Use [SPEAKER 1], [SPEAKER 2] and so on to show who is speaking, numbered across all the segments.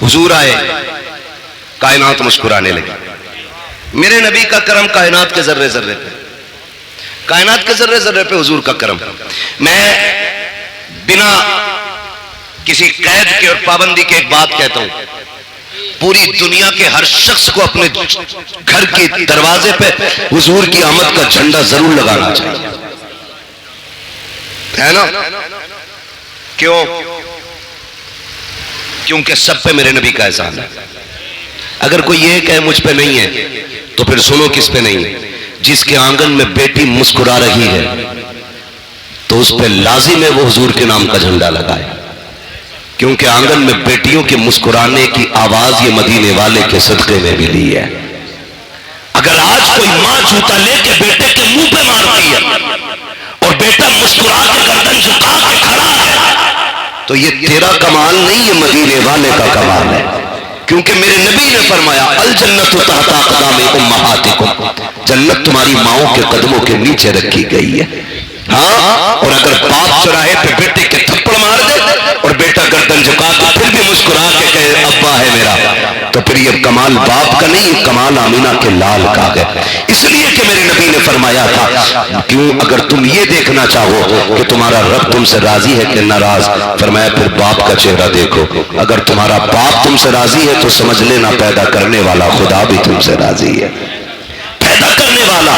[SPEAKER 1] حضور آئے، کائنات مسکرانے لگی. میرے نبی کا کرم کائنات کے ذرے ذرے پہ، کائنات کے ذرے ذرے پہ حضور کا کرم. میں بنا کسی قید کے اور پابندی کے ایک بات کہتا ہوں، پوری دنیا کے ہر شخص کو اپنے گھر کے دروازے پہ حضور کی آمد کا جھنڈا ضرور لگانا چاہیے، ہے نا؟ کیوں؟ کیونکہ سب پہ میرے نبی کا احسان ہے. اگر کوئی یہ کہے مجھ پہ نہیں ہے تو پھر سنو کس پہ نہیں ہے. جس کے آنگن میں بیٹی مسکرا رہی ہے تو اس پہ لازم ہے وہ حضور کے نام کا جھنڈا لگائے، کیونکہ آنگن میں بیٹیوں کے مسکرانے کی آواز یہ مدینے والے کے صدقے میں ملی ہے. اگر آج کوئی ماں جوتا لے کے بیٹے کے منہ پہ مارتی ہے اور بیٹا مسکرا کے گردن جھکا کے کھڑا ہے تو یہ تیرا کمال نہیں، یہ مدینے والے کا کمال ہے. کیونکہ میرے نبی نے فرمایا الجنت تحت اقدام امہاتکم، جنت تمہاری ماؤں کے قدموں کے نیچے رکھی گئی ہے. ہاں، اور اگر باپ چوراہے پہ بیٹے کے تھپڑ مار دے اور بیٹا گردن جھکا کے پھر بھی مسکرا کے کہے ابا ہے میرا، تو پھر یہ کمال باپ کا نہیں، یہ کمال آمینہ کے لال کا ہے. اس لیے کہ میرے نبی نے فرمایا تھا کیوں اگر تم یہ دیکھنا چاہو کہ تمہارا رب تم سے راضی ہے کہ ناراض، فرمایا پھر باپ کا چہرہ دیکھو. اگر تمہارا باپ تم سے راضی ہے تو سمجھ لینا پیدا کرنے والا خدا بھی تم سے راضی ہے، پیدا کرنے والا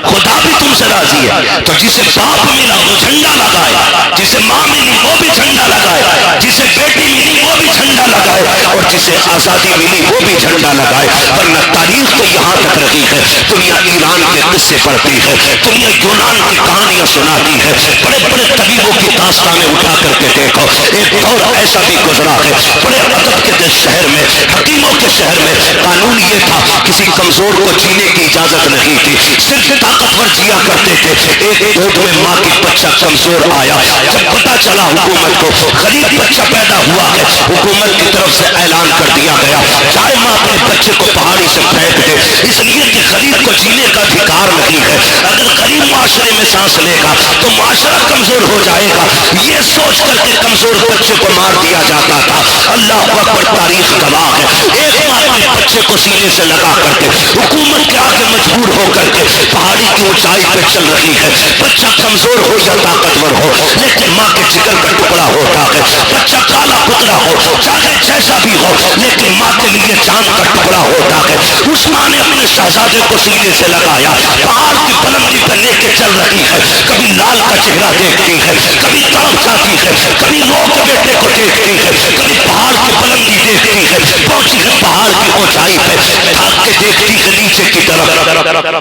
[SPEAKER 1] خدا بھی تم سے راضی ہے. تو جسے باپ ملا وہ جھنڈا لگائے، جسے ماں ملی وہ بھی جھنڈا لگائے، جسے بیٹی ملی وہ بھی جھنڈا لگائے، اور جسے آزادی ملی وہ بھی جھنڈا لگائے. ورنہ تاریخ تو یہاں تک رہی ہے، دنیا ایران کے قصے پڑھتی ہے، دنیا یونان کی کہانیاں سناتی ہے، بڑے بڑے طبیبوں کی داستانیں اٹھا کر کے دیکھو. ایک دور ایسا بھی گزرا ہے بڑے ادب کے شہر میں، حکیموں کے شہر میں قانون یہ تھا کسی کمزور کو جینے کی اجازت نہیں تھی، صرف طاقتور جیا کرتے تھے. ایک گود میں ماں کی بچہ کمزور آیا، جب پتا چلا حکومت کو غریب بچہ پیدا ہوا ہے، حکومت کی طرف سے اعلان کر دیا گیا چاہے ماں اپنے بچے کو پہاڑی سے پھینک دے، اس لیے کہ غریب کو جینے کا ادھیکار نہیں ہے. اگر غریب معاشرے میں سانس لے گا تو معاشرہ کمزور ہو جائے گا. یہ سوچ کر کے کمزور بچے کو مار دیا جاتا تھا. اللہ اکبر، تاریخ گواہ ہے. ایک ماں اپنے بچے کو سینے سے لگا کر کے حکومت کے آگے مجبور ہو کر کے پہاڑی کی اونچائی پہ چل رہی ہے. بچہ کمزور ہو یا طاقتور ہو لیکن ماں کے جگر کا ٹکڑا ہوتا ہے. بچہ کالا پتلا ہو چاہے جیسا بھی ہو لیکن ماں کے لیے چاند کا ٹکڑا ہوتا ہے. اس ماں نے اپنے شہزادے کو سینے سے لگایا، پہاڑ کی بلندی پہ لے کے چل رہی ہے. کبھی لال کا چہرہ دیکھتی ہے، کبھی تڑپ جاتی ہے، کبھی رو کے بیٹے کو دیکھتی ہے، کبھی پہاڑ کی بلندی دیکھتی ہے. پہنچی ہے پہاڑ کی اونچائی پہ، تھک کے دیکھتی ہے نیچے کی طرف.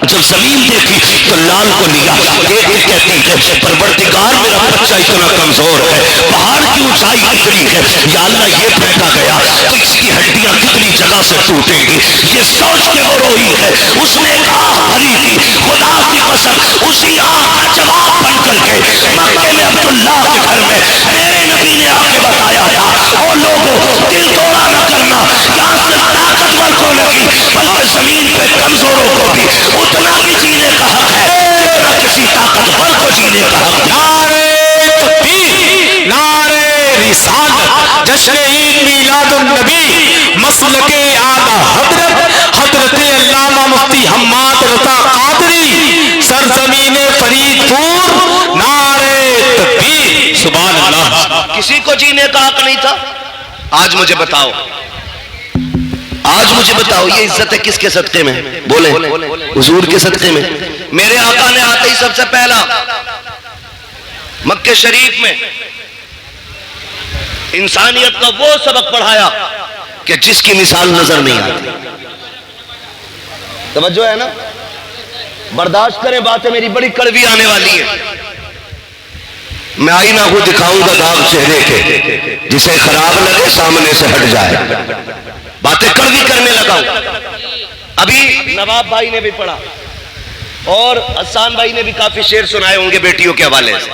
[SPEAKER 1] جب زمین دیکھی تو لال کو لیا، دیکھ کے کہتی ہے پروردگار میرا بچہ اتنا کمزور ہے، پہاڑ کی اونچائی اتنی ہے، یا اللہ یہ پھینکا گیا تو اس کی ہڈیاں کتنی جگہ سے ٹوٹیں گی. یہ سوچ کے وہ روئی ہے. اس نے ایک آہ بھری تھی، خدا کی قسم اسی آہ کا جواب بن کر کے مکے میں عبداللہ کے گھر میں میرے نبی نے آ کے بتایا تھا اور لوگوں دل توڑا نہ کرنا، یہاں صرف طاقتور کو نہیں بلکہ زمین پہ کمزوروں کو بھی اتنا ہی جینے کا حق ہے جتنا کسی طاقتور کو جینے کا حق ہے.
[SPEAKER 2] نعرہ تکبیر، نعرہ رسالت، جشن عید میلاد النبی، مسلک اعلیٰ حضرت علامہ مفتی حماد رضا قادری، سرزمین فرید پور. نعرہ تکبیر، سبحان اللہ.
[SPEAKER 1] کسی کو جینے کا حق نہیں تھا. آج مجھے بتاؤ، آج مجھے بتاؤ یہ عزت ہے کس کے صدقے میں؟ بولے حضور کے صدقے میں. میرے آقا نے آتے ہی سب سے پہلا مکہ شریف میں انسانیت کا وہ سبق پڑھایا کہ جس کی مثال نظر نہیں آتی. توجہ ہے نا؟ برداشت کریں، باتیں میری بڑی کڑوی آنے والی ہے. میں آئینہ کو دکھاؤں گا داغ چہرے کے، جسے خراب لگے سامنے سے ہٹ جائے. باتیں کڑوی کرنے لگا ہوں. ابھی نواب بھائی نے بھی پڑھا اور حسان بھائی نے بھی کافی شعر سنائے ہوں گے بیٹیوں کے حوالے سے.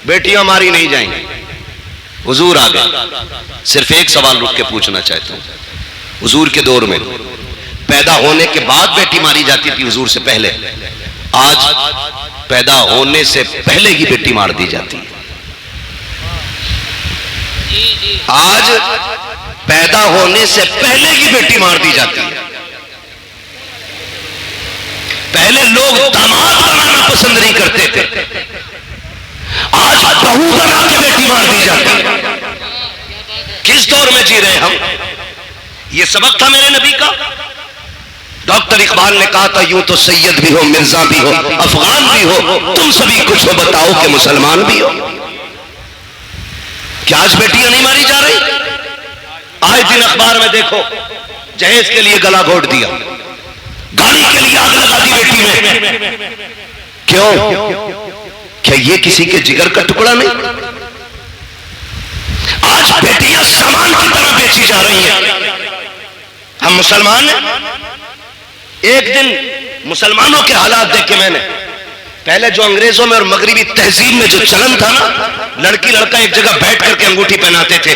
[SPEAKER 1] بیٹیاں ہماری نہیں جائیں گی. حضور آ گئے. صرف ایک سوال رک کے پوچھنا چاہتا ہوں. حضور کے دور میں پیدا ہونے کے بعد بیٹی ماری جاتی تھی، حضور سے پہلے. آج پیدا ہونے سے پہلے ہی بیٹی مار دی جاتی ہے. آج پیدا ہونے سے پہلے کی بیٹی مار دی جاتی ہے. پہلے لوگ داماد بنانا پسند نہیں کرتے تھے, آج بہو بنا کے بیٹی مار دی جاتی ہے. کس دور میں جی رہے ہم؟ یہ سبق تھا میرے نبی کا. ڈاکٹر اقبال نے کہا تھا یوں تو سید بھی ہو, مرزا بھی ہو, افغان بھی ہو, تم سبھی کچھ ہو, بتاؤ کہ مسلمان بھی ہو. کیا آج بیٹیاں نہیں ماری جا رہی؟ آج دن اخبار میں دیکھو, جہیز کے لیے گلا گھونٹ دیا, گاڑی کے لیے آگ لگا دی بیٹی میں. کیوں؟ کیا یہ کسی کے جگر کا ٹکڑا نہیں؟ آج بیٹیاں سامان کی طرح بیچی جا رہی ہیں. ہم مسلمان ہیں. ایک دن مسلمانوں کے حالات دیکھ کے میں نے, پہلے جو انگریزوں میں اور مغربی تہذیب میں جو چلن تھا نا, لڑکی لڑکا ایک جگہ بیٹھ کر کے انگوٹھی پہناتے تھے,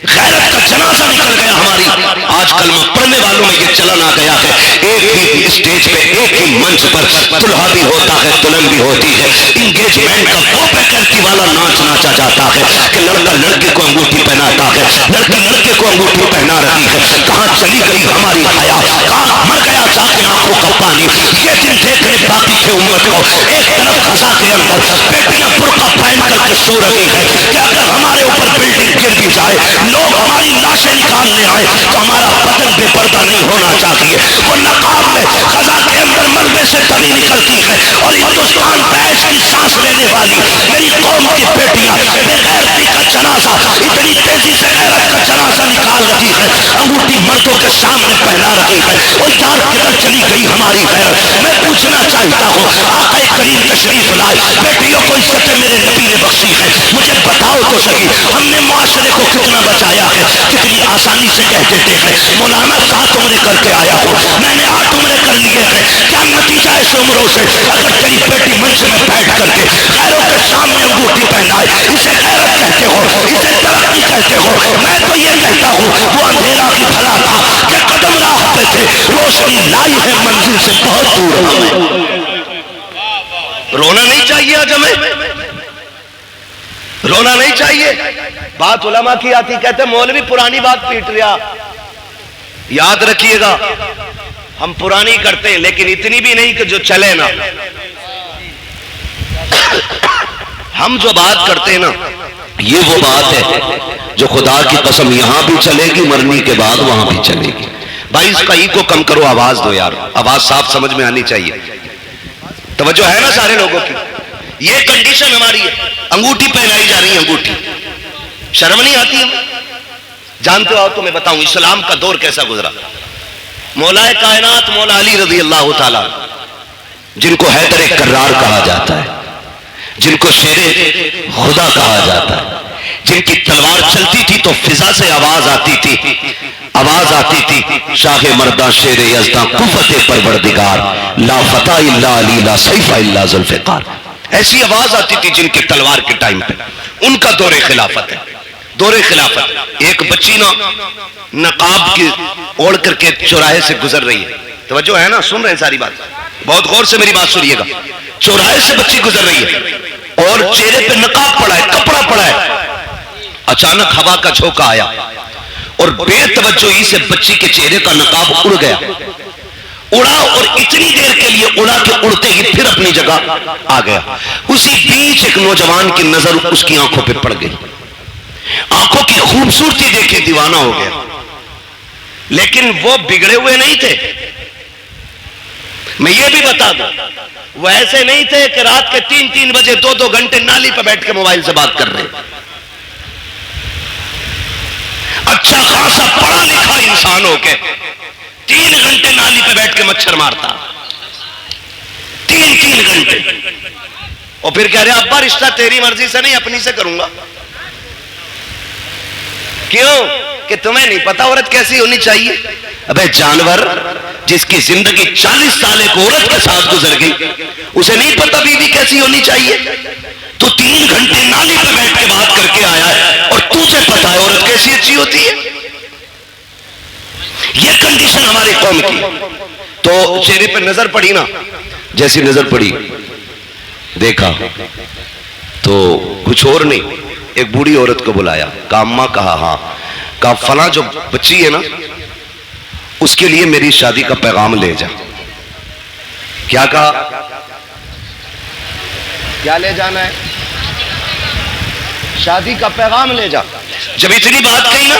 [SPEAKER 1] غیرت کا جنازہ نکل گیا ہماری. آج کلمہ پڑھنے والوں میں یہ چلن آ گیا ہے, ایک ہی اسٹیج پہ, ایک ہی منچ پر دلہا بھی ہوتا ہے, دلہن بھی ہوتی ہے. انگیجمنٹ کا وہ فیکلٹی والا ناچ ناچا جاتا ہے کہ لڑکا لڑکے کو انگوٹھی پہناتا ہے, لڑکی لڑکے کو انگوٹھی پہنا رہی ہے. کہاں چلی گئی ہماری حیا, کہاں مر گیا جا کے آنکھوں کا پانی. یہ دن دیکھنے باقی تھے امت کو. ایک طرف خزاں کے اندر بیٹیاں برقع پہن کر کے سو رہی ہے کہ اگر ہمارے اوپر بلڈنگ گر بھی جائے, لوگ ہماری لاشیں نکالنے آئے تو ہمارا بدن بے پردہ نہیں ہونا چاہیے. وہ نقاب میں خزاں کے اندر ملبے سے تلی نکلتی ہے اور ہندوستان دیش کی سانس لینے والی میری قوم کی بیٹیاں بے غیرتی کا جنازہ اتنی تیزی سے غیرت کا جنازہ نکال رہی ہے, انگوٹھی مردوں کے سامنے پہنا رہی ہے. اور یار کدھر چلی گئی ہماری غیرت؟ میں پوچھنا چاہتا ہوں, آقا کریم تشریف لائے, بیٹیوں کو عزت میرے نبی نے بخشی ہے, مجھے بتاؤ تو صحیح, ہم نے معاشرے کو کتنا بچایا ہے؟ کتنی آسانی سے کہہ دیتے ہیں مولانا 7 عمرے کر کے آیا ہوں, میں نے 8 عمرے کر لیے ہیں. کیا نتیجہ ہے اس عمروں سے؟ اگر تیری بیٹی منچ میں بیٹھ کر کے غیروں کے سامنے انگوٹھی پہنائے, اسے غیرت کہتے ہو, اسے ترقی کہتے ہو؟ میں تو یہ کہتا ہوں وہ اندھیرا کی بھلا تھا کہ قدم راہ پہ تھے, روشنی لائی ہے منزل سے بہت دور ہمیں. رونا نہیں چاہیے آج ہمیں, رونا نہیں چاہیے. بات علماء کی آتی, کہتے مولوی پرانی بات پیٹ رہا. یاد رکھیے گا, ہم پرانی کرتے ہیں لیکن اتنی بھی نہیں کہ جو چلے نا. ہم جو بات کرتے ہیں نا, یہ وہ بات ہے جو خدا کی قسم یہاں بھی چلے گی, مرنے کے بعد وہاں بھی چلے گی. بھائی اس کا ایکو کم کرو, آواز دو یار, آواز صاف سمجھ میں آنی چاہیے. توجہ ہے نا سارے لوگوں کی؟ یہ کنڈیشن ہماری ہے, انگوٹھی پہنائی جا رہی ہے. انگوٹھی شرم نہیں آتی ہمیں؟ جانتے ہو تو میں بتاؤں اسلام کا دور کیسا گزرا. مولا کائنات مولا علی رضی اللہ تعالیٰ, جن کو حیدر کرار کہا جاتا ہے, جن کو شیر خدا کہا جاتا ہے, جن کی تلوار چلتی تھی تو فضا سے آواز آتی تھی, آواز آتی تھی شاہ مردہ شیر یزداں قوت پروردگار, لا فتح الا علی لا سیف الا ذوالفقار. ایسی آواز آتی تھی جن کے تلوار کے ٹائم پہ. ان کا دور خلافت ہے, دور خلافت. ایک بچی نا نقاب کی اوڑھ کر کے چوراہے سے گزر رہی ہے. توجہ ہے نا, سن رہے ہیں ساری بات, بہت غور سے میری بات سنیے گا. چوراہے سے بچی گزر رہی ہے اور چہرے پہ نقاب پڑا ہے, کپڑا پڑا ہے. اچانک ہوا کا جھونکا آیا اور بے توجہی سے بچی کے چہرے کا نقاب اڑ گیا. اڑا اور اتنی دیر کے لیے اڑا کہ اڑتے ہی پھر اپنی جگہ آ گیا. اسی بیچ ایک نوجوان کی نظر اس کی آنکھوں پہ پڑ گئی. آنکھوں کی خوبصورتی دیکھے دیوانہ ہو گیا. لیکن وہ بگڑے ہوئے نہیں تھے. میں یہ بھی بتا دوں, وہ ایسے نہیں تھے کہ رات کے 3 بجے 2 گھنٹے نالی پہ بیٹھ کے موبائل سے بات کر رہے ہیں. اچھا خاصا پڑھا لکھا انسان ہو کے 3 گھنٹے نالی پہ بیٹھ کے مچھر مارتا. 3 گھنٹے. اور پھر کہہ رہے ابا رشتہ تیری مرضی سے نہیں, اپنی سے کروں گا. کیوں؟ کہ تمہیں نہیں پتا عورت کیسی ہونی چاہیے. ابے جانور, جس کی زندگی 40 سال ایک عورت کے ساتھ گزر گئی, اسے نہیں پتا بیوی کیسی ہونی چاہیے. تو 3 گھنٹے نالی پہ بیٹھ کے بات کر کے آیا ہے اور تجھے پتا ہے عورت کیسی اچھی ہوتی ہے. یہ کنڈیشن ہماری قوم کی. تو چہرے پہ نظر پڑی نا, جیسی نظر پڑی دیکھا تو کچھ اور نہیں, ایک بوڑھی عورت کو بلایا, کہا اماں, کہا ہاں, کہا فلاں جو بچی ہے نا اس کے لیے میری شادی کا پیغام لے جا. کیا کہا؟ کیا لے جانا ہے؟ شادی کا پیغام لے جا. جب اتنی بات کہی نا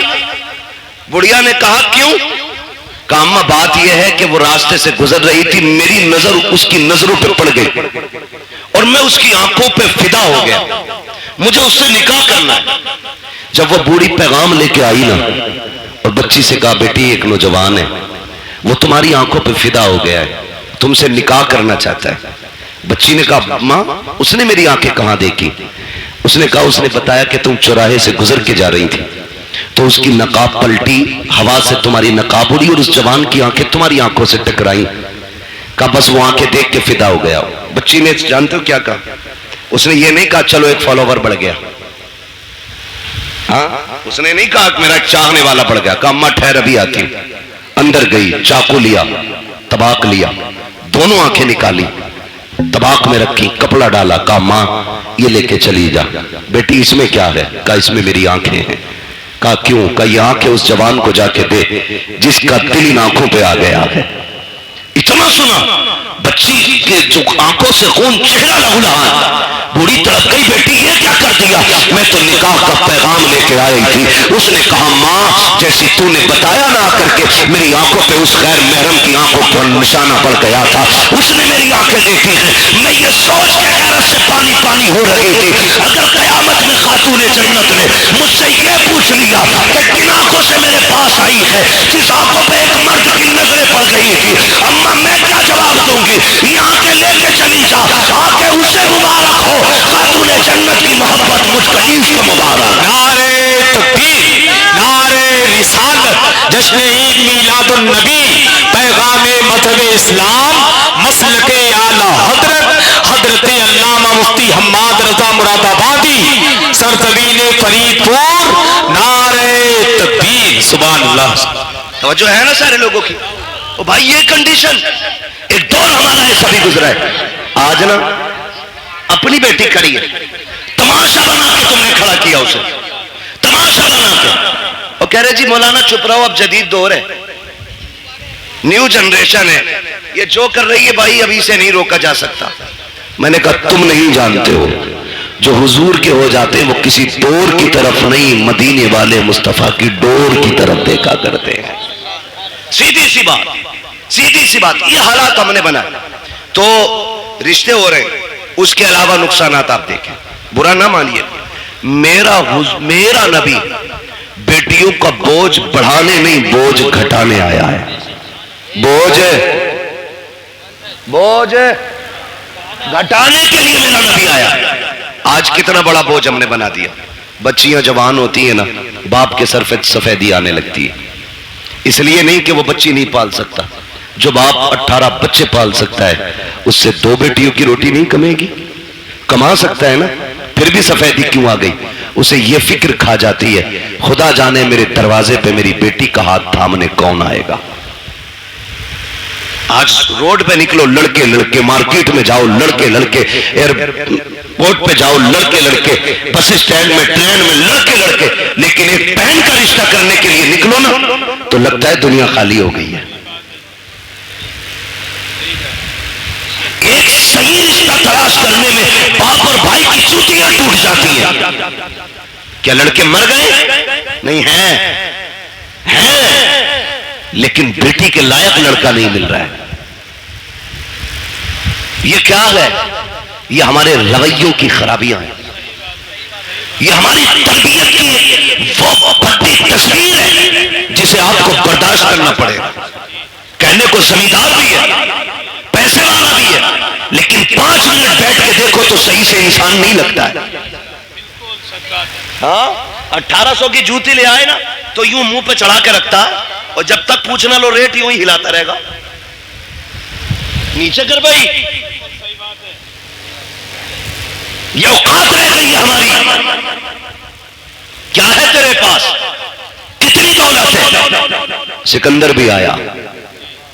[SPEAKER 1] بڑھیا نے کہا کیوں؟ کہا اماں بات یہ ہے کہ وہ راستے سے گزر رہی تھی, میری نظر اس کی نظروں پہ پڑ گئی اور میں اس کی آنکھوں پہ فدا ہو گیا, مجھے اس سے نکاح کرنا ہے. جب وہ بوڑھی پیغام لے کے آئی نا اور بچی سے کہا بیٹی ایک نوجوان ہے, وہ تمہاری آنکھوں پہ فدا ہو گیا ہے, تم سے نکاح کرنا چاہتا ہے. بچی نے کہا ماں اس نے میری آنکھیں کہاں دیکھی؟ اس نے کہا اس نے بتایا کہ تم چوراہے سے گزر کے جا رہی تھی تو اس کی نقاب پلٹی, ہوا سے تمہاری نقاب اڑی اور اس جوان کی آنکھیں تمہاری آنکھوں سے ٹکرائی. کہا بس وہ آنکھیں دیکھ کے فدا ہو گیا. بچی نے جانتے ہو کیا کہا؟ اس نے یہ نہیں کہا چلو ایک فالوور بڑھ گیا, ہاں اس نے نہیں کہا کہ میرا چاہنے والا بڑھ گیا. کہا اماں ٹھہر ابھی آتی ہوں. اندر گئی, چاقو لیا, طباق لیا, دونوں آنکھیں نکالی, طباق میں رکھی, کپڑا ڈالا. کہا ماں یہ لے کے چلی جا. بیٹی اس میں کیا ہے؟ کہا اس میں میری آنکھیں ہیں. کہا کیوں؟ کہا یہ آنکھیں اس جوان کو جا کے دے جس کا دل ان آنکھوں پہ آ گیا ہے. اتنا سنا بچی کے جو آنکھوں سے خون چہرہ لہولہان, بوڑھی تڑپ گئی بیٹی یہ کیا کر دیا؟ میں تو نکاح کا پیغام لے کے آئی تھی. اس نے کہا ماں جیسی تو نے بتایا نہ آ کر کے میری آنکھوں پہ اس غیر محرم کی آنکھوں پر نشانہ پڑ گیا تھا, اس نے میری آنکھیں دیکھی ہیں. میں یہ سوچ کے حیرت سے پانی پانی ہو رہی تھی اگر قیامت میں خاتون جنت نے مجھ سے یہ پوچھ لیا کہ کن آنکھوں سے میرے پاس آئی ہے جس آنکھوں پہ ایک مرد کی نظریں پڑ گئی تھی, اما میں کیا جواب دوں گی؟ یہ آنکھیں لے کے چلی جا, آنکھیں اسے مبارک ہو خاتون جنت کی محبت مجھ کا عشق مبارک.
[SPEAKER 2] نعرے تکبیر, نعرے رسالت, جشن عید میلاد النبی, پیغام مذہب اسلام, مسلک اعلی حضرت علامہ مفتی حماد رضا مراد آبادی, سرزمین فرید پور. نعرے تکبیر, سبحان اللہ.
[SPEAKER 1] توجہ ہے نا سارے لوگوں کی؟ او بھائی یہ کنڈیشن ایک دور ہمارا ایسا بھی گزرا ہے. آج نا اپنی بیٹی کھڑی ہے, تماشا بنا کے تم نے کھڑا کیا اسے, تماشا بنا کے, اور کہہ رہے جی مولانا چپ رہو اب جدید دور ہے, نیو جنریشن ہے, یہ جو کر رہی ہے بھائی ابھی سے نہیں روکا جا سکتا. میں نے کہا تم نہیں جانتے ہو جو حضور کے ہو جاتے ہیں وہ کسی دور کی طرف نہیں مدینے والے مصطفیٰ کی ڈور کی طرف دیکھا کرتے ہیں. سیدھی سی بات, سیدھی سی بات. یہ حالات ہم نے بنایا تو رشتے ہو رہے ہیں, اس کے علاوہ نقصانات آپ دیکھیں, برا نہ مانیے. میرا نبی بیٹیوں کا بوجھ بڑھانے نہیں بوجھ گھٹانے آیا ہے. بوجھ گھٹانے کے لیے میرا نبی آیا. آج کتنا بڑا بوجھ ہم نے بنا دیا. بچیاں جوان ہوتی ہیں نا باپ کے سر پہ سفیدی آنے لگتی ہے, اس لیے نہیں کہ وہ بچی نہیں پال سکتا. جو باپ 18 بچے پال سکتا ہے اس سے 2 بیٹیوں کی روٹی نہیں کمے گی؟ کما سکتا ہے نا, پھر بھی سفیدی کیوں آ گئی؟ اسے یہ فکر کھا جاتی ہے خدا جانے میرے دروازے پہ میری بیٹی کا ہاتھ تھامنے کون آئے گا. آج روڈ پہ نکلو لڑکے لڑکے, مارکیٹ میں جاؤ لڑکے لڑکے, ایئرپورٹ پہ جاؤ لڑکے لڑکے, بس اسٹینڈ میں ٹرین میں لڑکے لڑکے, لیکن ایک بہن کا رشتہ کرنے کے لیے نکلو نا تو لگتا ہے دنیا خالی ہو گئی ہے. ایک صحیح رشتہ تلاش کرنے میں باپ اور بھائی کی چوٹیاں ٹوٹ جاتی ہیں. کیا لڑکے مر گئے؟ نہیں ہیں, لیکن بیٹی کے لائق لڑکا نہیں مل رہا ہے. یہ کیا ہے؟ یہ ہمارے رویوں کی خرابیاں ہیں, یہ ہماری تربیت کی وہ بڑی تصویر ہے جسے آپ کو برداشت کرنا پڑے گا. کہنے کو زمیندار بھی ہے, پیسے والا بھی ہے, لیکن 5 منٹ بیٹھ کے دیکھو تو صحیح سے انسان نہیں لگتا ہے. ہاں 1800 کی جوتی لے آئے نا تو یوں منہ پہ چڑھا کے رکھتا, اور جب تک پوچھنا لو ریٹ یوں ہی ہلاتا رہے گا. نیچے کر بھائی, یہ اوقات رہ گئی ہے ہماری. کیا ہے تیرے پاس؟ کتنی دولت ہے؟ سکندر بھی آیا,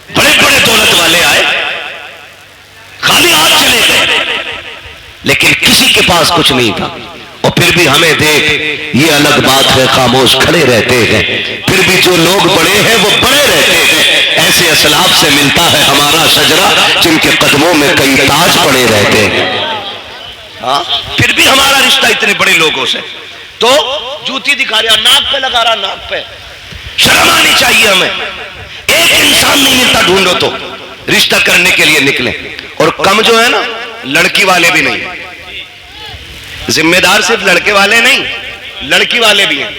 [SPEAKER 1] بڑے بڑے دولت والے آئے, خالی ہاتھ چلے گئے, لیکن کسی کے پاس کچھ نہیں تھا. اور پھر بھی ہمیں دیکھ، یہ الگ بات ہے خاموش کھڑے رہتے ہیں، پھر بھی جو لوگ بڑے ہیں وہ بڑے رہتے ہیں۔ ایسے اسلاف سے ملتا ہے ہمارا شجرہ جن کے قدموں میں کئی تاج پڑے رہتے ہیں۔ ہاں پھر بھی ہمارا رشتہ اتنے بڑے لوگوں سے، تو جوتی دکھا رہا، ناک پہ لگا رہا، ناک پہ، شرم آنی چاہیے ہمیں۔ ایک انسان نہیں ملتا ڈھونڈو تو رشتہ کرنے کے لیے نکلے، اور کم جو ہے نا لڑکی والے بھی نہیں، ذمہ دار صرف لڑکے والے نہیں، لڑکی والے بھی ہیں،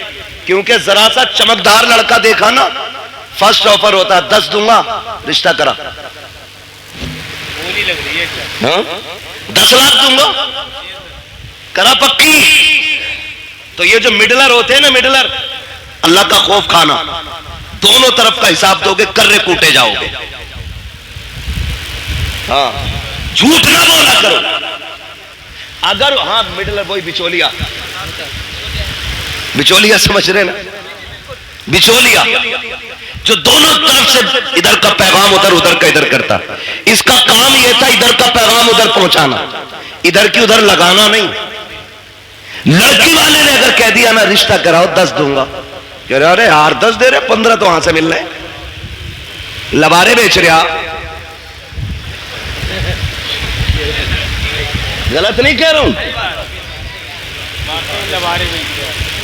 [SPEAKER 1] کیونکہ ذرا سا چمکدار لڑکا دیکھا نا فرسٹ آفر ہوتا ہے 10 دوں گا رشتہ کرا، 10 لاکھ دوں گا کرا پکی۔ تو یہ جو مڈلر ہوتے ہیں نا، مڈلر، اللہ کا خوف کھانا، دونوں طرف کا حساب دو گے، کرے کوٹے جاؤ گے۔ ہاں جھوٹ نہ بولا کرو، اگر ہاں مڈلر وہی بچولیا، بچولیا سمجھ رہے نا، بچولیا جو دونوں طرف سے ادھر کا پیغام ادھر، ادھر کا ادھر کرتا، اس کا کام یہ تھا ادھر کا پیغام ادھر پہنچانا، ادھر کی ادھر لگانا نہیں۔ لڑکی والے نے اگر کہہ دیا نا رشتہ کراؤ 10 دوں گا، کہہ رہے ارے یار 10 دے رہے، 15 تو وہاں سے مل رہے، لبارے بیچ رہا، غلط نہیں کہہ رہا ہوں،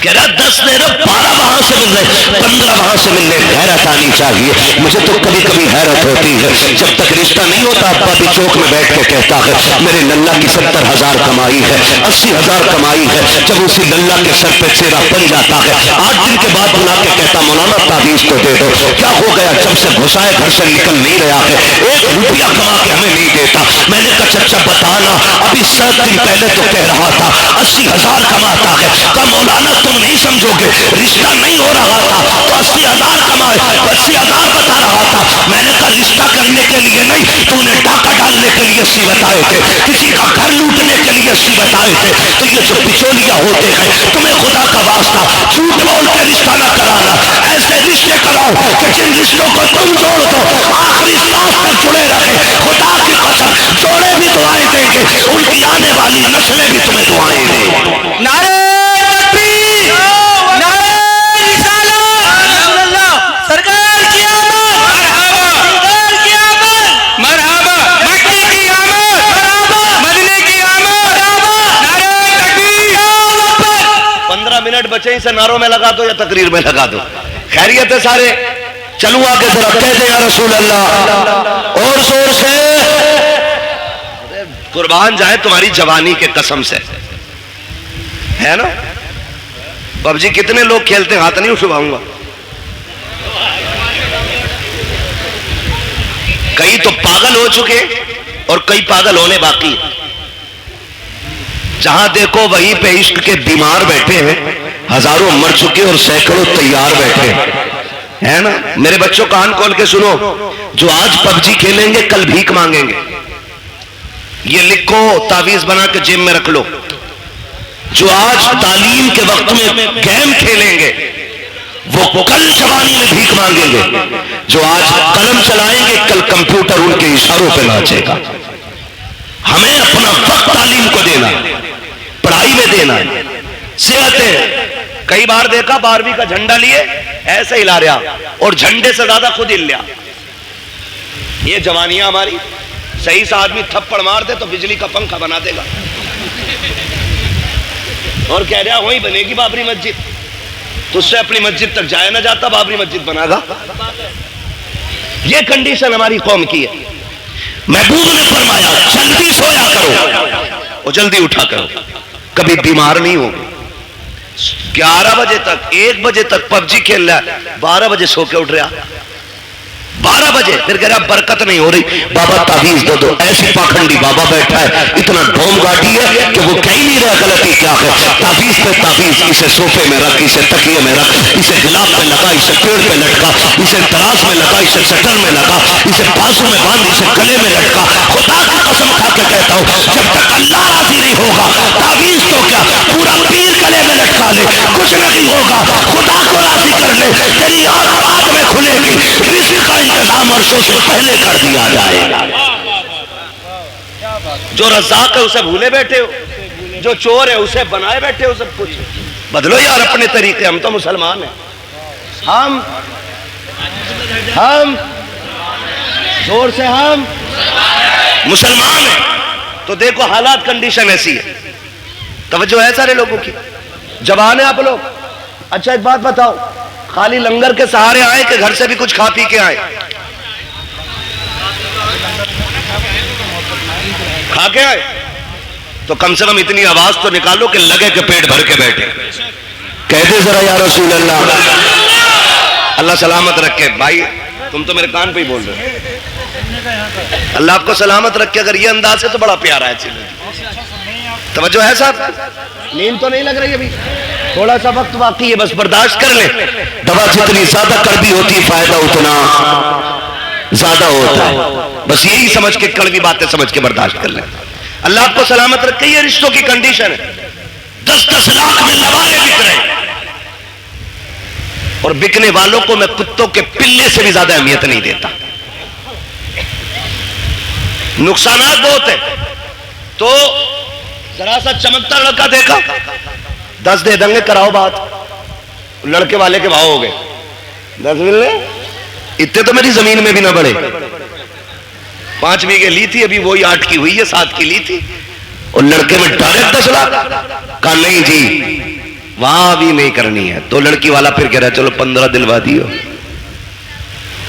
[SPEAKER 1] کہہ رہا 10 دے رہے، 12 وہاں سے مل رہے، 15 وہاں سے مل رہے۔ حیرت آنی چاہیے، مجھے تو کبھی کبھی حیرت ہوتی ہے، جب تک رشتہ نہیں ہوتا ابا بھی چوک میں بیٹھ کے کہتا ہے میرے للہ کی 70,000 کمائی ہے، 80,000 کمائی ہے، جب اسی للہ کے سر پہ چہرہ بن جاتا ہے 8 دن کے بعد بلا کے کہتا مولانا تعویذ تو دے دو، کیا ہو گیا؟ جب سے گھسائے گھر سے نکل نہیں رہا ہے، 1 روپیہ کما کے ہمیں نہیں دیتا۔ میں نے کہا چچا بتانا، ابھی 7 دن پہلے تو کہہ رہا تھا 80,000 کماتا ہے، کہا مولانا تم نہیں سمجھو گے، رشتہ نہیں ہو رہا تھا تو 80,000 کمائے، 80,000 بتا رہا تھا۔ میں نے کہا رشتہ کرنے کے لیے نہیں، تو نے ڈاکہ ڈالنے کے لیے 80 بتائے تھے، کسی کا گھر لوٹنے کے لیے 80 بتائے تھے، تو یہ جو بچولیا ہوتے ہیں تمہیں خدا کا واسطہ جھوٹ بول کے رشتہ نہ کرانا، ایسے رشتے کراؤ کہ جن رشتوں کو تم جوڑ دو آخری سانس تک جڑے رہے۔ خدا کی قسم جوڑے بھی دعائیں دیں گے، ان کی آنے والی نسلیں بھی تمہیں دعائیں دیں گے۔
[SPEAKER 2] نعرہ تکبیر، نعرہ رسالت، سرکار کی آمد، سرکار کی آمد، مرحبا، مکی کی آمد، مرحبا، مدینے کی آمد، نعرہ تکبیر۔
[SPEAKER 1] 15 منٹ بچے اسے نعروں میں لگا دو یا تقریر میں لگا دو۔ خیریت ہے سارے؟ چلو آگے ذرا کہتے ہیں یا رسول اللہ، اور زور سے قربان جائے تمہاری جوانی کے قسم سے، ہے نا؟ پب جی کتنے لوگ کھیلتے ہیں؟ ہاتھ نہیں اٹھواؤں گا۔ کئی تو پاگل ہو چکے اور کئی پاگل ہونے باقی، جہاں دیکھو وہیں پہ عشق کے بیمار بیٹھے ہیں، ہزاروں مر چکے اور سینکڑوں تیار بیٹھے ہیں نا؟ میرے بچوں کان کھول کے سنو، جو آج پب جی کھیلیں گے کل بھیک مانگیں گے، یہ لکھو تعویذ بنا کے جیب میں رکھ لو۔ جو آج تعلیم کے وقت میں گیم کھیلیں گے وہ کل جوانی میں بھیک مانگیں گے، جو آج قلم چلائیں گے کل کمپیوٹر ان کے اشاروں پہ ناچے گا۔ ہمیں اپنا وقت تعلیم کو دینا، پڑھائی میں دینا، صحتیں۔ کئی بار دیکھا 12ویں کا جھنڈا لیے ایسے ہلا رہا اور جھنڈے سے زیادہ خود ہل لیا۔ یہ جوانیاں ہماری، صحیح سے آدمی تھپڑ مار دے تو بجلی کا پنکھا بنا دے گا، اور کہہ رہا وہیں بنے گی بابری مسجد، تو اس سے اپنی مسجد تک جایا نہ جاتا، بابری مسجد بنا گا۔ یہ کنڈیشن ہماری قوم کی ہے۔ محبوب نے فرمایا جلدی سویا کرو اور جلدی اٹھا کرو، کبھی بیمار نہیں ہو۔ 11 بجے تک 1 بجے تک پب جی کھیل رہا ہے، 12 بجے سو کے اٹھ رہا، 12 بجے پھر کہہ رہا برکت نہیں ہو رہی، بابا تعویذ دے دو۔ ایسی پاکھنڈی بابا بیٹھا ہے، اتنا ڈھوم گاٹی ہے کہ وہ کہہ نہیں رہا غلطی کیا ہے۔ تعویذ پہ تعویذ، اسے صوفے میں رکھ، اسے تکیے میں رکھ، اسے گلاب پہ لگا، اسے پیڑ پہ لٹکا، اسے تراس میں لگا، اسے سٹر میں لگا، اسے بازو میں باندھ، اسے گلے میں لٹکا۔ خدا کی قسم کھا کے کہتا ہوں جب تک اللہ راضی نہیں ہوگا تعویذ تو کیا پورا پیر گلے میں لٹکا لے، کچھ نہیں ہوگا۔ خدا کو راضی کر لے، تیری آنکھ بعد میں کھلے گی، رزق کا انتظام عرشوں سے پہلے کر دیا جائے گا۔ جو رزاق ہے اسے بھولے بیٹھے ہو، جو چور ہے اسے بنائے بیٹھے ہو سب کچھ. بدلو یار اپنے طریقے. ہم تو مسلمان ہیں. ہم زور سے ہم مسلمان ہیں. تو دیکھو حالات کنڈیشن ایسی ہے. توجہ ہے سارے لوگوں کی. جوان ہیں آپ لوگ. اچھا ایک بات بتاؤ, خالی لنگر کے سہارے آئے کہ گھر سے بھی کچھ کھا پی کے آئے؟ کھا کے آئے تو کم سے کم اتنی آواز تو نکالو کہ لگے کہ پیٹ بھر کے بیٹھے. کہتے ذرا یا رسول اللہ. اللہ سلامت رکھے. بھائی تم تو میرے کان پہ ہی بول رہے ہو. اللہ آپ کو سلامت رکھے. اگر یہ انداز ہے تو بڑا پیارا ہے. توجہ ہے صاحب. نیند تو نہیں لگ رہی ابھی؟ تھوڑا سا وقت باقی ہے, بس برداشت کر لیں. دوا جتنی زیادہ کڑوی ہوتی ہے فائدہ اتنا زیادہ ہوتا ہے. بس یہی سمجھ کے کڑوی باتیں سمجھ کے برداشت کر لیں. اللہ آپ کو سلامت رکھے. یہ رشتوں کی کنڈیشن ہے. 10-10 لاکھ میں نوارے بک رہے ہیں, اور بکنے والوں کو میں کتوں کے پلے سے بھی زیادہ اہمیت نہیں دیتا. نقصانات بہت ہیں. تو ذرا سا چمکتا لڑکا دیکھا, 10 دے دیں گے, کراؤ بات. لڑکے والے کے بھاؤ ہو گئے 10 ملنے. اتنے تو میری زمین میں بھی نہ بڑھے. 5 بیگھے لی تھی, ابھی وہی 8 کی ہوئی ہے, 7 کی لی تھی. اور لڑکے میں ڈائریکٹ 10 لاکھ. کہا نہیں جی وہاں بھی نہیں کرنی ہے. تو لڑکی والا پھر کہہ رہا چلو 15 دلوا دیو.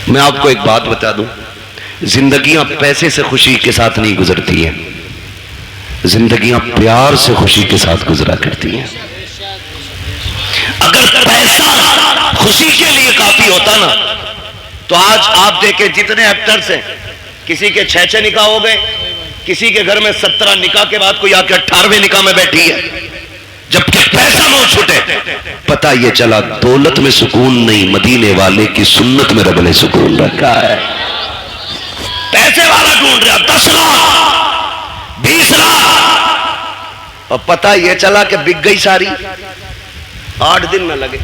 [SPEAKER 1] میں آپ کو ایک بات بتا دوں, زندگیاں پیسے سے خوشی کے ساتھ نہیں گزرتی ہیں, زندگیاں پیار سے خوشی کے ساتھ گزرا کرتی ہیں. اگر پیسہ خوشی کے لیے کافی ہوتا نا تو آج آپ دیکھیں جتنے ایکٹرز ہیں, کسی کے 6 نکاح ہو گئے, کسی کے گھر میں 17 نکاح کے بعد کوئی آ کے 18ویں نکاح میں بیٹھی ہے, جبکہ پیسہ نہ چھوٹے. پتہ یہ چلا دولت میں سکون نہیں, مدینے والے کی سنت میں رب نے سکون رکھا ہے. پیسے والا ڈھونڈ رہا 10 لاکھ 20 لاکھ, اور پتہ یہ چلا کہ بک گئی ساری. 8 دن نہ لگے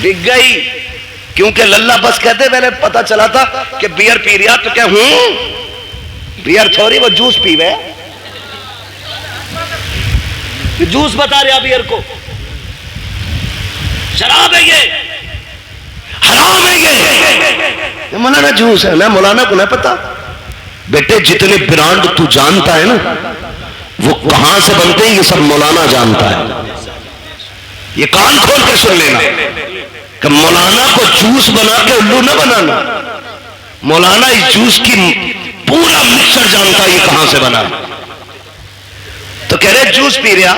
[SPEAKER 1] بک گئی. کیونکہ للہ بس کہتے پہلے پتہ چلا تھا کہ بیئر پی رہا, تو کیا بیئر تھوڑی, وہ جوس پیوے. جوس بتا رہا بیئر کو, شراب ہے یہ, حرام ہے یہ. مولانا جوس ہے. میں مولانا کو نہیں پتا. بیٹے جتنے برانڈ تو جانتا ہے نا وہ کہاں سے بنتے ہیں یہ سب مولانا جانتا ہے. یہ کان کھول کے سن لینا کہ مولانا کو جوس بنا کے الو نہ بنانا. مولانا اس جوس کی پورا مکسر جانتا ہے یہ کہاں سے بنا. تو کہہ رہے جوس پی رہا,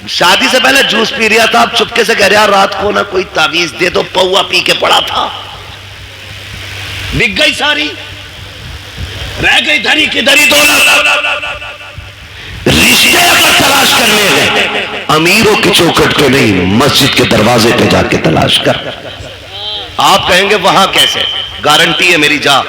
[SPEAKER 1] شادی سے پہلے جوس پی رہا تھا, اب چپکے سے کہہ رہا رات کو نہ کوئی تعویذ دے دو, پوا پی کے پڑا تھا. بک گئی ساری, رہ گئی دھری کی دھری دولت. رشتے اگر تلاش کرنے ہیں امیروں کی چوکھٹ پہ نہیں, مسجد کے دروازے پہ جا کے تلاش کر. آپ کہیں گے وہاں کیسے؟ گارنٹی ہے میری جا,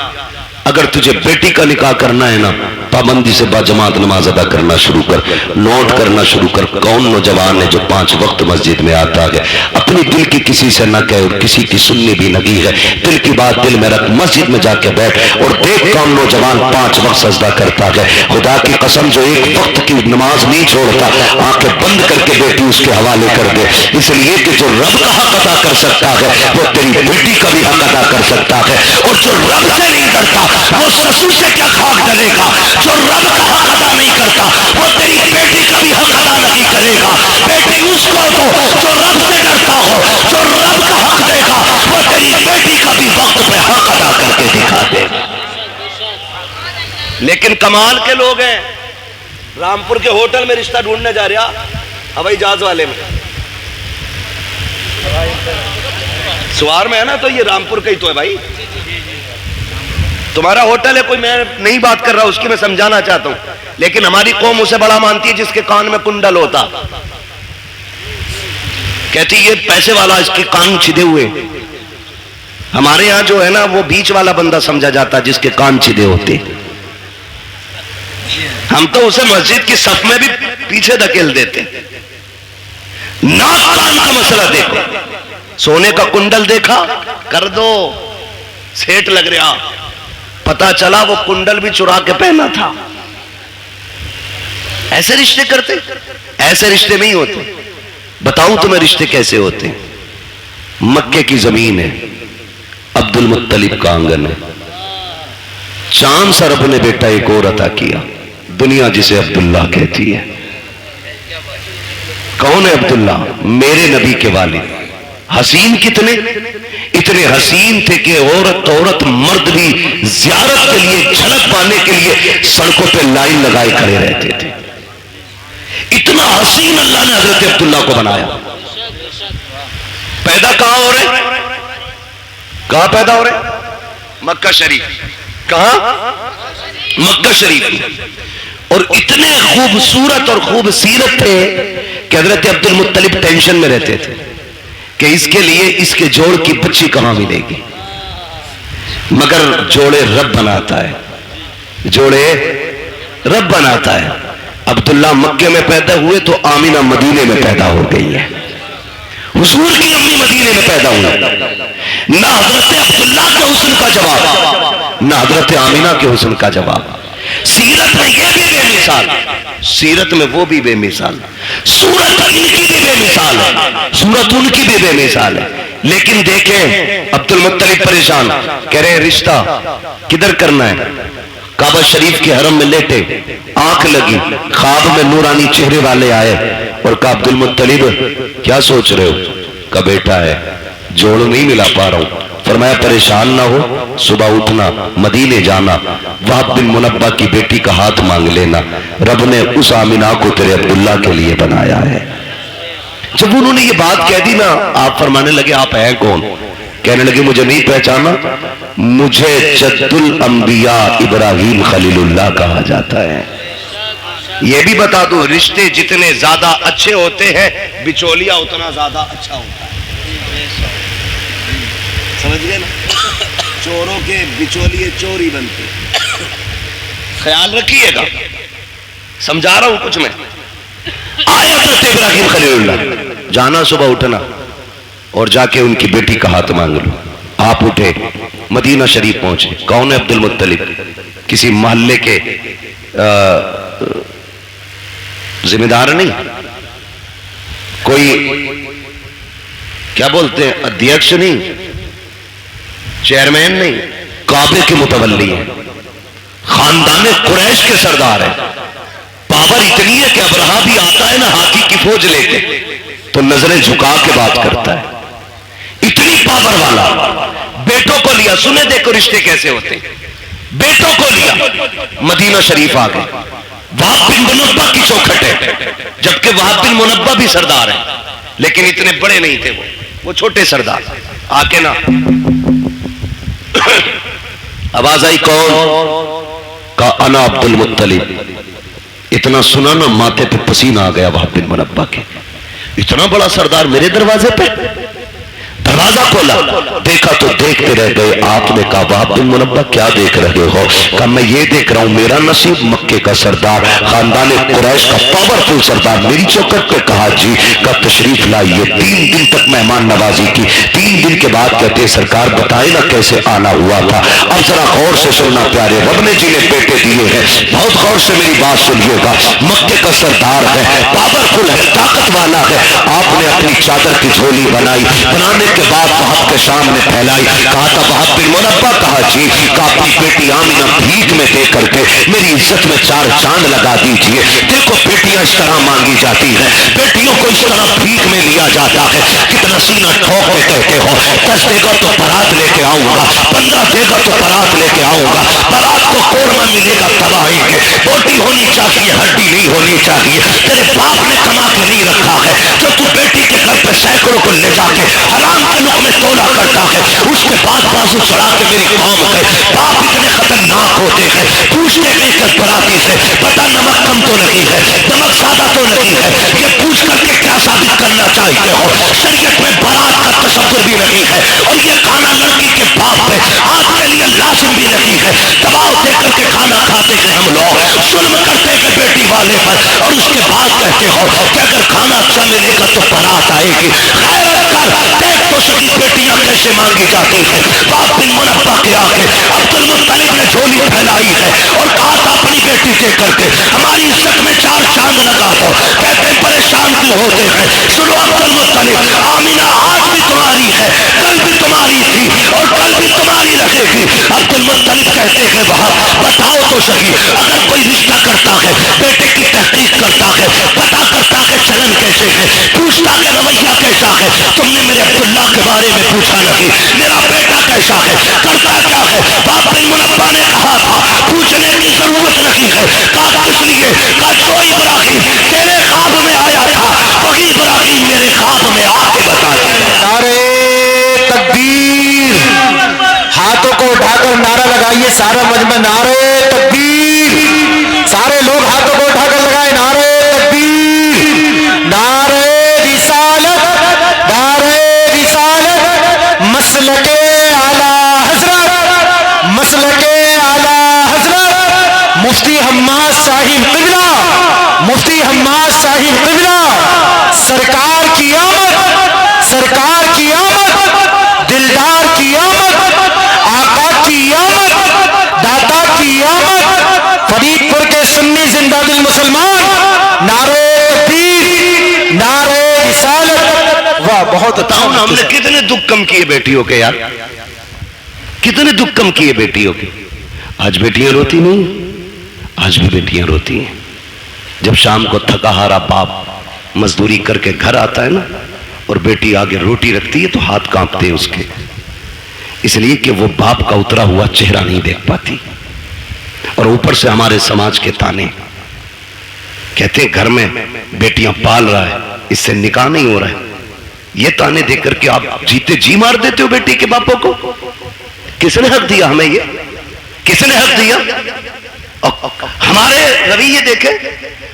[SPEAKER 1] اگر تجھے بیٹی کا نکاح کرنا ہے نا پابندی سے با جماعت نماز ادا کرنا شروع کر. نوٹ کرنا شروع کر کون نوجوان ہے جو 5 وقت مسجد میں آتا ہے. اپنی دل کی کسی سے نہ کہے اور کسی کی سننی بھی لگی ہے, دل کی بات دل میں رکھ, مسجد میں جا کے بیٹھ اور دیکھ کون نوجوان 5 وقت سجدہ کرتا ہے. خدا کی قسم جو 1 وقت کی نماز نہیں چھوڑتا آنکھیں بند کر کے بیٹی اس کے حوالے کر دے. اس لیے کہ جو رب کا حق ادا کر سکتا ہے وہ تیری بیٹی کا بھی حق ادا کر سکتا ہے, اور جو رب سے نہیں کرتا وہ سسو سے کیا خاک ڈلے گا. جو رب کا حق ادا نہیں کرتا وہ تیری بیٹی کا بھی حق ادا نہیں کرے گا. بیٹی اس کو دو جو رب سے ڈرتا ہو, جو رب کا حق دے گا وہ تیری بیٹی کا بھی وقت پہ حق ادا کر کے دکھا دے گا. لیکن کمال کے لوگ ہیں, رامپور کے ہوٹل میں رشتہ ڈھونڈنے جا رہا, ہوائی جہاز والے میں, سوار میں ہے نا, تو یہ رامپور کا ہی تو ہے بھائی. تمہارا ہوٹل ہے, کوئی میں نہیں بات کر رہا, اس کی میں سمجھانا چاہتا ہوں. لیکن ہماری قوم اسے بڑا مانتی ہے جس کے کان میں کنڈل ہوتا. کہتی یہ پیسے والا, اس کے کان چھدے ہوئے. ہمارے یہاں جو ہے نا وہ بیچ والا بندہ سمجھا جاتا جس کے کان چھدے ہوتے. ہم تو اسے مسجد کی صف میں بھی پیچھے دھکیل دیتے. ناک کان کا مسئلہ دیکھو, سونے کا کنڈل دیکھا کر دو, سیٹ لگ رہا, پتا چلا وہ کنڈل بھی چرا کے پہنا تھا. ایسے رشتے کرتے؟ ایسے رشتے نہیں ہوتے. بتاؤں تمہیں رشتے کیسے ہوتے ہیں. مکے کی زمین ہے, عبد المطلب کا آنگن ہے, چاند سا رب نے بیٹا ایک اور عطا کیا, دنیا جسے عبداللہ کہتی ہے. کون ہے عبداللہ؟ میرے نبی کے والد. حسین کتنے؟ اتنے حسین تھے کہ عورت مرد بھی زیارت کے لیے, جھلک پانے کے لیے سڑکوں پہ لائن لگائے کھڑے رہتے تھے. اتنا حسین اللہ نے حضرت عبداللہ کو بنایا. پیدا کہاں ہو رہے؟ کہاں پیدا ہو رہے؟ مکہ شریف. کہاں؟ مکہ شریف. اور اتنے خوبصورت اور خوبصیرت تھے کہ حضرت عبد المطلب ٹینشن میں رہتے تھے کہ اس کے لیے اس کے جوڑ کی بچی کہاں ملے گی. مگر جوڑے رب بناتا ہے, جوڑے رب بناتا ہے. عبداللہ مکے میں پیدا ہوئے تو آمینہ مدینے میں پیدا ہو گئی ہے. حضور کی امی مدینے میں پیدا ہوئی. نہ حضرت عبداللہ کے حسن کا جواب, نہ حضرت آمینہ کے حسن کا جواب. سیرت میں یہ بھی بے مثال, سیرت میں وہ بھی بے مثال, صورت ان کی بھی بے مثال ہے, صورت ان کی بھی بے مثال ہے. لیکن دیکھیں عبد المطلب پریشان, کہہ رہے رشتہ کدھر کرنا ہے. کعبہ شریف کے حرم میں لیٹے, آنکھ لگی, خواب میں نورانی چہرے والے آئے اور کہا عبد المطلب کیا سوچ رہے ہو؟ کا بیٹا ہے, جوڑ نہیں ملا پا رہا ہوں. فرمایا پریشان نہ ہو, صبح اٹھنا, مدینے جانا, وہب بن منبہ کی بیٹی کا ہاتھ مانگ لینا, رب نے اس آمینہ کو تیرے عبداللہ کے لیے بنایا ہے. جب انہوں نے یہ بات کہہ دی نا, آپ فرمانے لگے آپ ہیں کون؟ کہنے لگے مجھے نہیں پہچانا, مجھے جد الانبیاء ابراہیم خلیل اللہ کہا جاتا ہے. یہ بھی بتا دو, رشتے جتنے زیادہ اچھے ہوتے ہیں بچولیا اتنا زیادہ اچھا ہوتا ہے. سمجھ گئے نا, چوروں کے بچولیے چور ہی بنتے. خیال رکھیے گا, سمجھا رہا ہوں کچھ میں. آئے حضرت ابراہیم خلیل اللہ, جانا صبح اٹھنا اور جا کے ان کی بیٹی کا ہاتھ مانگ لو. آپ اٹھے, مدینہ شریف پہنچے. کون ہے عبد المطلب؟ کسی محلے کے ذمہ دار نہیں, کوئی کیا بولتے ہیں ادھیکش نہیں, چیئرمین نہیں, کعبے کے متولی ہیں, خاندان قریش کے سردار ہیں. پاور اتنی ہے کہ ابرہا بھی آتا ہے نا ہاتھی کی فوج لے کے تو نظریں جھکا کے بات کرتا ہے. اتنی پاور والا. بیٹوں کو لیا, سنے دیکھو رشتے کیسے ہوتے ہیں. بیٹوں کو لیا, مدینہ شریف آ گئے. وہب بن منبہ کی چوکھٹ ہے, جبکہ وہب بن منبہ بھی سردار ہیں لیکن اتنے بڑے نہیں تھے, وہ چھوٹے سردار. آ کے نا آواز آئی کون؟ کا انا عبد المطلب. اتنا سنا نا ماتھے پہ پسینہ آ گیا وہب بن منبہ کے. اتنا بڑا سردار میرے دروازے پہ. دروازہ کھولا, دیکھا تو دیکھتے رہ گئے. آپ نے کہا وہب بن منبہ کیا دیکھ رہے ہو؟ کہا میں یہ دیکھ رہا ہوں میرا نصیب مکے کا سردار, خاندان قریش کا پاورفل سردار میری چوکھٹ پہ. کہا جی. کا تشریف لائیے. 3 دن تک مہمان نوازی کی. 3 دن کے بعد کہتے سرکار بتائے نا کیسے آنا ہوا تھا. اب ذرا غور سے سننا پیارے, رب نے جنہیں بیٹے دیے ہیں بہت غور سے میری بات سنیے گا. مکے کا سردار ہے, پاورفل ہے, طاقت والا ہے. آپ نے اپنی چادر کی جھولی بنائی, بنانے کے بعد وہب کے سامنے پھیلائی. کہا تھا وہب بن منبہ. کہا جی. کہا اپنی بیٹی آمینہ بھیک میں دے کر کے میری عزت میں 4 چاند لگا دیجئے. دیکھو بیٹیاں اس طرح مانگی جاتی ہیں, بیٹیوں کو اس طرح بھیک میں لیا جاتا ہے. کتنا سینہ ٹھوک کے کہتے ہو 10 دے گا تو بارات لے کے آؤں گا, 15 دے گا تو بارات لے کے آؤں گا. بارات کو قورمہ ملے گا تباہی کے. بوٹی ہونی چاہیے, ہڈی نہیں ہونی چاہیے. تیرے باپ نے کما کے نہیں رکھا ہے جو تو بیٹی کے گھر پہ سینکڑوں کو لے جا کے حرام کے لقمے تولا کرتا ہے. اس کے بعد بازو چڑھا کے میری قوم ہے. باپ اتنے خطرناک ہوتے ہیں, پوچھتے ہیں کہ براتی سے پتہ نمک کم تو نہیں ہے, نمک زیادہ تو نہیں ہے. یہ پوچھ کر کے کیا ثابت کرنا چاہتے ہو؟ شریعت میں بارات کا تصور بھی نہیں ہے اور یہ کھانا لڑکی کے باپ ہے, آج کے لیے لازم بھی نہیں ہے. دباؤ دباؤ دے کر کے کھانا کھاتے ہیں ہم لوگ، ظلم کرتے ہیں بیٹی والے پر، اور اس کے بعد کہتے ہو کہ اگر کھانا اچھا ملے گا تو بارات آئے گی۔ غیرت کر، دیکھ تو سکی بیٹیاں کیسے مانگی جاتی ہیں۔ باپ بن منبہ کے آگے عبد المطلب نے جھولی پھیلائی ہے اور کہا تھا اپنی بیٹی دے کر کے ہماری عزت میں 4 چاند لگا دو۔ کہتے ہیں پریشان کیوں ہوتے ہیں؟ سنو عبد المطلب، آمینہ آج بھی تمہاری ہے، کل بھی تمہاری تھی اور کل بھی تمہاری رہے گی۔ عبد المطلب کہتے ہیں وہاں بتاؤ تو صحیح، اگر کوئی رشتہ کرتا ہے، بیٹے کی تحقیق کرتا ہے، پتا کرتا ہے چلن کیسے ہے، پوچھتا کہ رویہ کیسا ہے، تم نے میرے عبداللہ کے بارے میں پوچھا نہیں، میرا بیٹا کیسا ہے، کرتا کیا ہے؟ باپ بن منبہ نے کہا تھا پوچھنے کی ضرورت نہیں ہے۔ کہا کس لیے؟ کہا جو ابراہیم تیرے خواب میں آیا تھا وہی ابراہیم میرے خواب میں آ کے بتا دیا۔
[SPEAKER 3] نعرہ تکبیر، ہاتھوں کو اٹھا کر نعرہ لگائیے سارا مجمع، نعرہ تکبیر، سارے لوگ ہاتھوں کو اٹھا کر لگائیں، نعرہ تکبیر، نعرہ رسالت، نعرہ رسالت، مسلک اعلیٰ حضرت، مسلک اعلیٰ حضرت مفتی حماد صاحب قبلہ، مفتی حماد صاحب قبلہ، سرکار کی آمد، سرکار کی آمد، دلدار کی آمد، آقا کی آمد، داتا کی آمد، فرید پور کے سنی زندہ دل مسلمان، نعرہ تکبیر، نعرہ رسالت۔ واہ بہت اچھا۔
[SPEAKER 1] بتاؤ نا ہم نے کتنے دکھ کم کیے بیٹیوں کے یار، کتنے دکھ کم کیے بیٹیوں کے۔ آج بیٹیاں روتی نہیں، آج بھی بیٹیاں روتی ہیں۔ جب شام کو تھکا ہارا باپ مزدوری کر کے گھر آتا ہے نا اور بیٹی آگے روٹی رکھتی ہے تو ہاتھ کانپتے ہیں اس کے، اس لیے کہ وہ باپ کا اترا ہوا چہرہ نہیں دیکھ پاتی۔ اور اوپر سے ہمارے سماج کے تانے، کہتے ہیں گھر میں بیٹیاں پال رہا ہے، اس سے نکاح نہیں ہو رہا ہے۔ یہ تانے دے کر کے آپ جیتے جی مار دیتے ہو بیٹی کے باپوں کو۔ کس نے حق دیا ہمیں؟ یہ کس نے حق دیا؟ ہمارے رویے دیکھیں،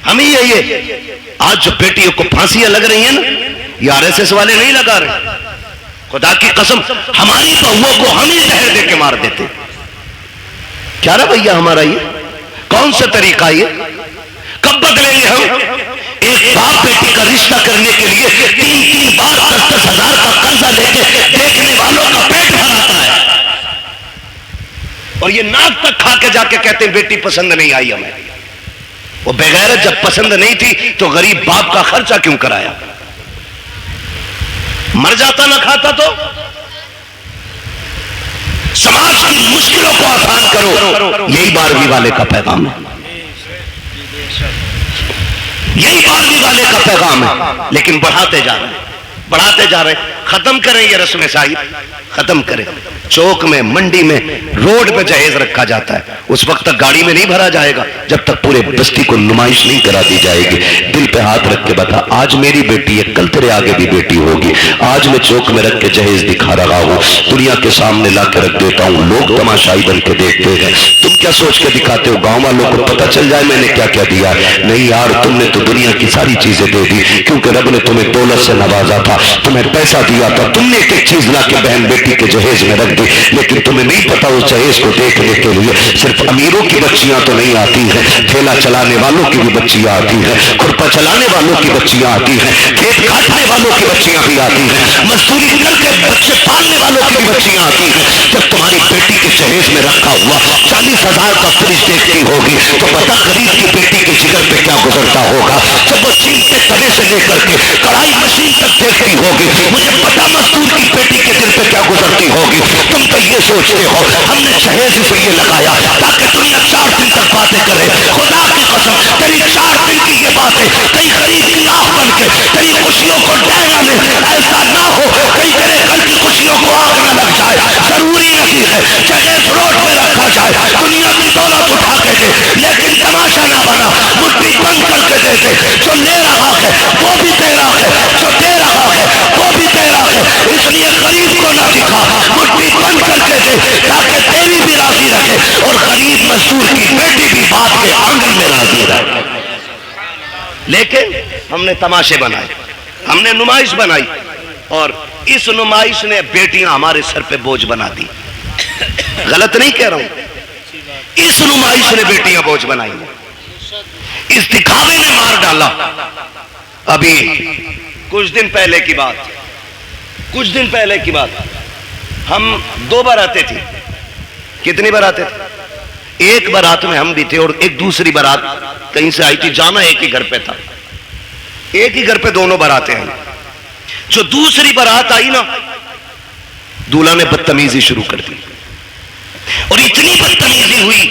[SPEAKER 1] ہمیں یہ آج جو بیٹیوں کو پھانسیاں لگ رہی ہیں نا، یہ RSS والے نہیں لگا رہے، خدا کی قسم ہماری بہووں کو ہم ہی زہر دے کے مار دیتے۔ کیا رویہ ہمارا یہ؟ کون سا طریقہ یہ؟ کب بدلیں گے ہم؟ ایک باپ بیٹی کا رشتہ کرنے کے لیے 3 بار 10 ہزار کا قرضہ لے کے دیکھنے والوں کا پیٹ بھراتا ہے، اور یہ ناک تک کھا کے جا کے کہتے ہیں بیٹی پسند نہیں آئی ہمیں۔ وہ بغیرت جب پسند نہیں تھی تو غریب باپ کا خرچہ کیوں کرایا؟ مر جاتا نہ کھاتا تو؟ سماج کی مشکلوں کو آسان کرو، یہی 12ویں والے کا پیغام ہے، یہی 12ویں والے کا پیغام ہے۔ لیکن بڑھاتے جا رہے ہیں، بڑھاتے جا رہے ہیں۔ ختم کریں یہ رسم صاحب، ختم کریں۔ چوک میں، منڈی میں، روڈ پہ جہیز رکھا جاتا ہے، اس وقت تک گاڑی میں نہیں بھرا جائے گا جب تک پورے بستی کو نمائش نہیں کرا دی جائے گی۔ دل پہ ہاتھ رکھ کے بتا، آج میری بیٹی ہے، کل تیرے آگے بھی بیٹی ہوگی۔ آج میں چوک میں رکھ کے جہیز دکھا رہا ہوں، دنیا کے سامنے لا کے رکھ دیتا ہوں، لوگ تماشائی بن کے دیکھتے ہیں۔ تم کیا سوچ کے دکھاتے ہو گاؤں والوں کو پتہ چل جائے میں نے کیا کیا دیا؟ نہیں یار، تم نے تو دنیا کی ساری چیزیں دے دی، کیونکہ رب نے تمہیں دولت سے نوازا تھا، تمہیں پیسہ دیا تھا، تم نے ایک چیز لا کے بہن بیٹی کے جہیز میں رکھ دی، لیکن تمہیں نہیں پتا اس جہیز کو دیکھنے کے لیے صرف امیروں کی بچیاں تو نہیں آتی ہیں، ٹھیلا چلانے والوں کی بھی بچیاں آتی ہیں، کھرپا چلانے والوں کی بچیاں آتی ہیں، کھیت کاٹنے والوں کی بچیاں بھی آتی ہیں، مزدوری کر کے بچے پالنے والوں کی بھی بچیاں آتی ہیں۔ جب تمہاری بیٹی کے جہیز میں رکھا ہوا 40,000 کا فریج دیکھتی ہوگی تو پتا غریب کی بیٹی کے جگر پہ کیا گزرتا ہوگا۔ جب وہ چیلتے تلے سے لے کر کے کڑھائی مشین تک دیکھتی ہوگی، مجھے پتا مزدور کی بیٹی کے دل پہ کیا گزرتی ہوگی۔ تم تو یہ سوچتے ہو ہم نے جہیز سے یہ لگایا تاکہ دنیا 4 دن تک باتیں کرے۔ خدا کی قسم تیری 4 دن کی یہ باتیں کئی غریب کی آنکھ بن کے تیری خوشیوں کو ڈیگا لے، ایسا نہ ہو کئی تیرے گھر کی خوشیوں کو آگ نہ لگ جائے۔ ضروری نہیں ہے جہیز روڈ پہ رکھا جائے، دنیا کی دولت اٹھا کے دے، لیکن تماشا نہ بنا، مٹھی بند کر کے دے دے۔ جو لے رہا ہے وہ بھی تیرا ہے، جو دے رہا ہے وہ بھی تیرا ہے، اس لیے غریب کو نہ دکھا، مٹھی بند کر کے دے تاکہ تیری بھی راضی رکھے اور غریب مزدور کی بیٹی بھی باپ کے آنگن میں راضی رہے۔ لیکن ہم نے تماشے بنائے، ہم نے نمائش بنائی، اور اس نمائش نے بیٹیاں ہمارے سر پہ بوجھ بنا دی۔ غلط نہیں کہہ رہا ہوں، اس نمائش نے بیٹیاں بوجھ بنائی ہیں، اس دکھاوے نے مار ڈالا۔ ابھی کچھ دن پہلے کی بات ہم 2 باراتیں تھیں۔ کتنی باراتیں تھیں؟ ایک بارات میں ہم بھی تھے اور ایک دوسری بارات کہیں سے آئی تھی، جانا ایک ہی گھر پہ تھا، ایک ہی گھر پہ دونوں باراتیں آئی۔ جو دوسری بارات آئی نا، دولہا نے بدتمیزی شروع کر دی، اور اتنی بدتمیزی ہوئی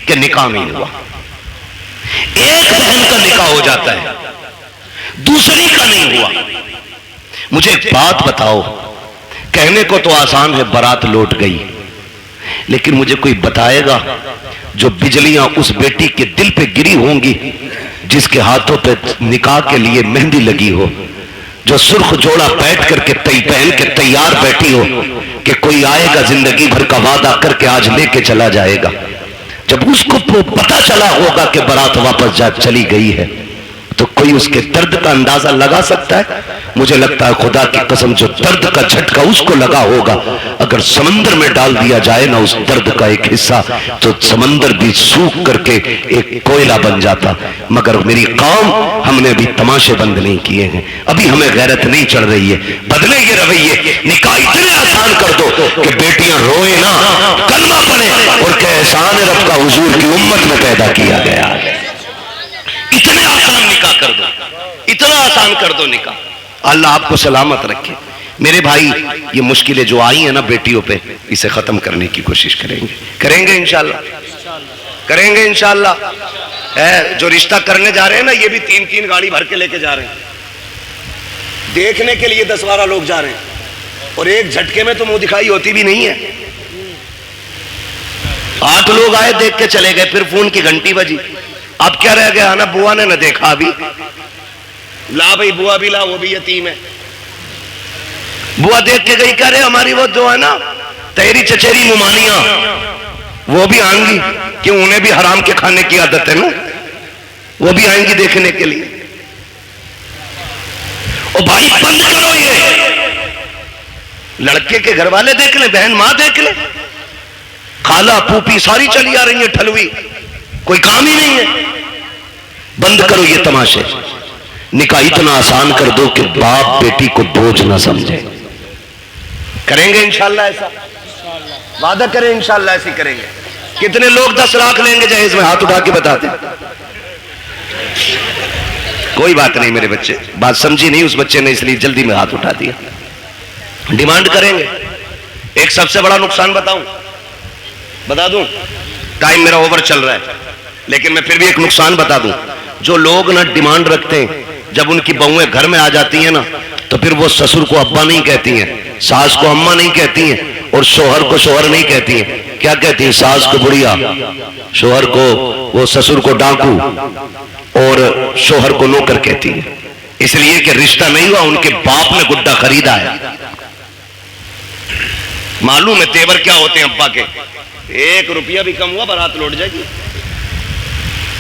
[SPEAKER 1] کہ نکاح نہیں ہوا۔ ایک بہن کا نکاح ہو جاتا ہے، دوسری کا نہیں ہوا۔ مجھے ایک بات بتاؤ، کہنے کو تو آسان ہے بارات لوٹ گئی، لیکن مجھے کوئی بتائے گا جو بجلیاں اس بیٹی کے دل پہ گری ہوں گی جس کے ہاتھوں پہ نکاح کے لیے مہندی لگی ہو، جو سرخ جوڑا بیٹھ کر کے پہن کے تیار بیٹھی ہو کہ کوئی آئے گا زندگی بھر کا وعدہ کر کے آج لے کے چلا جائے گا، جب اس کو پتا چلا ہوگا کہ بارات واپس چلی گئی ہے تو کوئی اس کے درد کا اندازہ لگا سکتا ہے؟ مجھے لگتا ہے خدا کی قسم جو درد کا جھٹکا اس کو لگا ہوگا، اگر سمندر میں ڈال دیا جائے نا اس درد کا ایک حصہ تو سمندر بھی سوکھ کر کے ایک کوئلہ بن جاتا۔ مگر میری قوم، ہم نے ابھی تماشے بند نہیں کیے ہیں، ابھی ہمیں غیرت نہیں چڑھ رہی ہے۔ بدلے یہ رویے، نکاح اتنے آسان کر دو کہ بیٹیاں روئیں نہ، کلمہ پڑھیں اور کہ احسان رب کا حضور کی امت میں پیدا کیا گیا ہے۔ اتنے آسان نکاح کر دو، اتنا آسان کر دو نکاح۔ اللہ آپ کو سلامت رکھے۔ میرے بھائی، یہ مشکلیں جو آئی ہیں نا بیٹیوں پہ، اسے ختم کرنے کی کوشش کریں گے انشاءاللہ، کریں گے انشاءاللہ۔ جو رشتہ کرنے جا رہے ہیں نا، یہ بھی 3 گاڑی بھر کے لے کے جا رہے ہیں، دیکھنے کے لیے 10-12 لوگ جا رہے ہیں، اور ایک جھٹکے میں تو منہ دکھائی ہوتی بھی نہیں ہے۔ 8 لوگ آئے، دیکھ کے چلے گئے، پھر فون کی گھنٹی بجی، اب کیا رہ گیا نا، بوا نے نہ دیکھا ابھی، لا بھائی بوا بھی لا، وہ بھی یتیم ہے۔ بوا دیکھ کے گئی، کہہ رہے ہماری وہ جو ہے نا تیری چچیری ممانیاں، وہ بھی آئیں گی، کہ انہیں بھی حرام کے کھانے کی عادت ہے نا، وہ بھی آئیں گی دیکھنے کے لیے۔ او بھائی بند کرو، یہ لڑکے کے گھر والے دیکھ لیں، بہن ماں دیکھ لیں، خالہ پھوپھی ساری چلی آ رہی ہیں ٹھلوی، کوئی کام ہی نہیں ہے۔ بند کرو یہ تماشے، نکاح اتنا آسان کر دو کہ باپ بیٹی کو بوجھ نہ سمجھے۔ کریں گے انشاءاللہ ایسا؟ وعدہ کریں انشاءاللہ ایسی کریں گے۔ کتنے لوگ 10 لاکھ لیں گے جہیز میں؟ ہاتھ اٹھا کے بتا دیں۔ کوئی بات نہیں میرے بچے، بات سمجھی نہیں اس بچے نے، اس لیے جلدی میں ہاتھ اٹھا دیا۔ ڈیمانڈ کریں گے۔ ایک سب سے بڑا نقصان بتا دوں، ٹائم میرا اوور چل رہا ہے لیکن میں پھر بھی ایک نقصان بتا دوں۔ جو لوگ نا ڈیمانڈ رکھتے ہیں، جب ان کی بہویں گھر میں آ جاتی ہیں نا تو پھر وہ سسر کو ابا نہیں کہتی ہیں، ساس کو اماں نہیں کہتی ہیں، اور شوہر کو شوہر نہیں کہتی ہیں۔ کیا کہتی ہیں؟ ساس کو بڑھیا، شوہر کو، وہ سسر کو ڈاکو، اور شوہر کو نوکر کہتی ہیں، اس لیے کہ رشتہ نہیں ہوا، ان کے باپ نے گڈا خریدا ہے۔ معلوم ہے تیور کیا ہوتے ہیں ابا کے، 1 روپیہ بھی کم ہوا بارات لوٹ جائے گی۔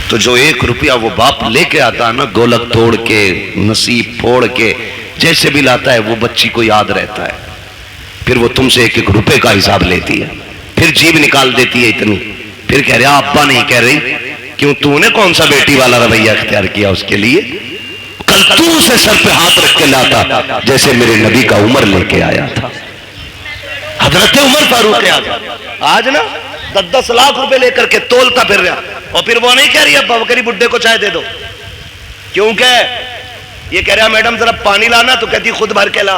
[SPEAKER 1] تو جو 1 روپیہ وہ باپ لے کے آتا ہے نا، گولک توڑ کے، نصیب پھوڑ کے، جیسے بھی لاتا ہے، وہ بچی کو یاد رہتا ہے۔ پھر وہ تم سے 1-1 روپے کا حساب لیتی ہے، پھر جیب نکال دیتی ہے اتنی، پھر کہہ رہا ابا نہیں کہہ رہی، کیوں تو نے کون سا بیٹی والا رویہ اختیار کیا اس کے لیے؟ کل تو اسے سر پہ ہاتھ رکھ کے لاتا جیسے میرے نبی کا عمر لے کے آیا تھا، حضرت عمر فاروق اعظم۔ آج نا 10-10 لاکھ روپے لے کر کے تولتا پھر رہا، اور پھر وہ نہیں کہہ رہی ابا بکری بڈھے کو چائے دے دو، کیوں کہ یہ کہہ رہا میڈم ذرا پانی لانا، تو کہتی خود بھر کے لا۔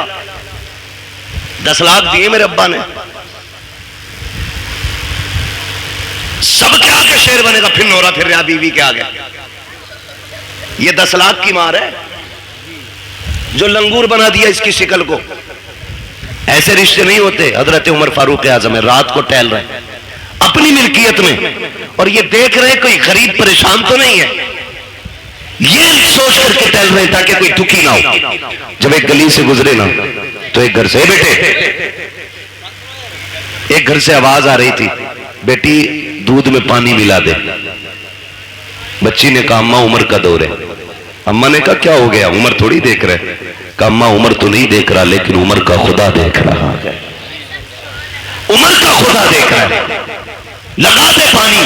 [SPEAKER 1] 10 لاکھ دیے میرے ابا نے، سب کے آگے شیر بنے گا، پھر نورا پھر رہا بیوی کے آگے۔ یہ 10 لاکھ کی مار ہے جو لنگور بنا دیا اس کی شکل کو۔ ایسے رشتے نہیں ہوتے۔ حضرت عمر فاروق اعظم رات کو ٹہل رہے ہیں اپنی ملکیت میں، اور یہ دیکھ رہے کوئی غریب پریشان تو نہیں ہے، یہ سوچ کر کے ٹہل رہے تاکہ کوئی دکھی نہ ہو۔ جب ایک گلی سے گزرے نا تو ایک گھر سے، بیٹے، ایک گھر سے آواز آ رہی تھی، بیٹی دودھ میں پانی ملا دے۔ بچی نے کہا اماں عمر کا دور ہے۔ اماں نے کہا کیا ہو گیا؟ عمر تھوڑی دیکھ رہے۔ کہا اماں عمر تو نہیں دیکھ رہا، لیکن عمر کا خدا دیکھ رہا ہے، عمر کا خدا دیکھ رہا ہے۔ لگا دے پانی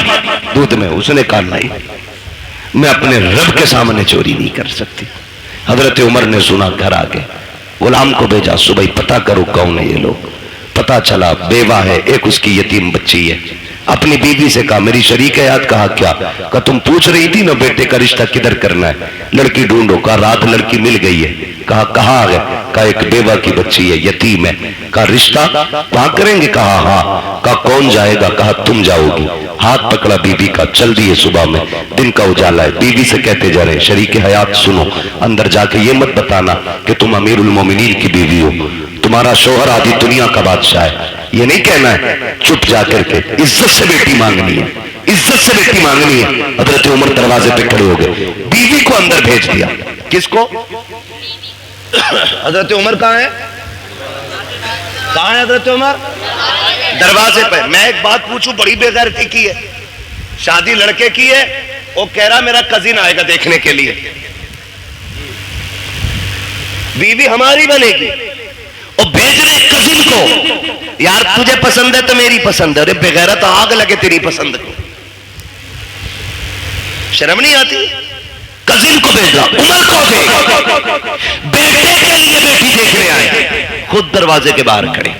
[SPEAKER 1] دودھ میں. اس نے کہا نہیں، میں اپنے رب کے سامنے چوری نہیں کر سکتی. حضرت عمر نے سنا، گھر آ کے غلام کو بھیجا، صبح پتہ کرو کون ہے یہ لوگ. پتہ چلا بیوہ ہے، ایک اس کی یتیم بچی ہے. اپنی بیوی سے کہا میری شریک حیات. کہا کیا؟ کہا تم پوچھ رہی تھی نا بیٹے کا رشتہ کدھر کرنا ہے، لڑکی ڈھونڈو. کہا رات لڑکی مل گئی ہے. کہا کہاں ہے؟ کہا ایک بیوہ کی بچی ہے، یتیم ہے. کہا رشتہ وہاں کریں گے؟ کہا ہاں. کہا کون جائے گا؟ کہا تم جاؤ گی. ہاتھ پکڑا بیوی کا، چل دیے. صبح میں دن کا اجالا ہے، بیوی سے کہتے جا رہے شریک حیات سنو، اندر جا کے یہ مت بتانا کہ تم امیر المومنین کی بیوی ہو، تمہارا شوہر آدھی دنیا کا بادشاہ ہے. یہ نہیں کہنا ہے، چپ جا کر کے عزت سے بیٹی مانگنی ہے، عزت سے بیٹی مانگنی ہے. حضرت عمر دروازے پہ کھڑے ہو گئے، بیوی کو اندر بھیج دیا. کس کو؟ حضرت عمر کہاں ہے؟ کہاں ہے حضرت عمر؟ دروازے پہ. میں ایک بات پوچھوں، بڑی بے غیرتی کی ہے، شادی لڑکے کی ہے، وہ کہہ رہا میرا کزن آئے گا دیکھنے کے لیے، بیوی ہماری بنے گی، اور بھیج رہے کزن کو. یار تجھے پسند ہے تو میری پسند ہے. ارے بغیرت آگ لگے تیری پسند کو، شرم نہیں آتی؟ کزن کو بھیجا، عمر کو دے، بیٹے کے لیے بیٹی دیکھنے آئے، خود دروازے کے باہر کھڑے.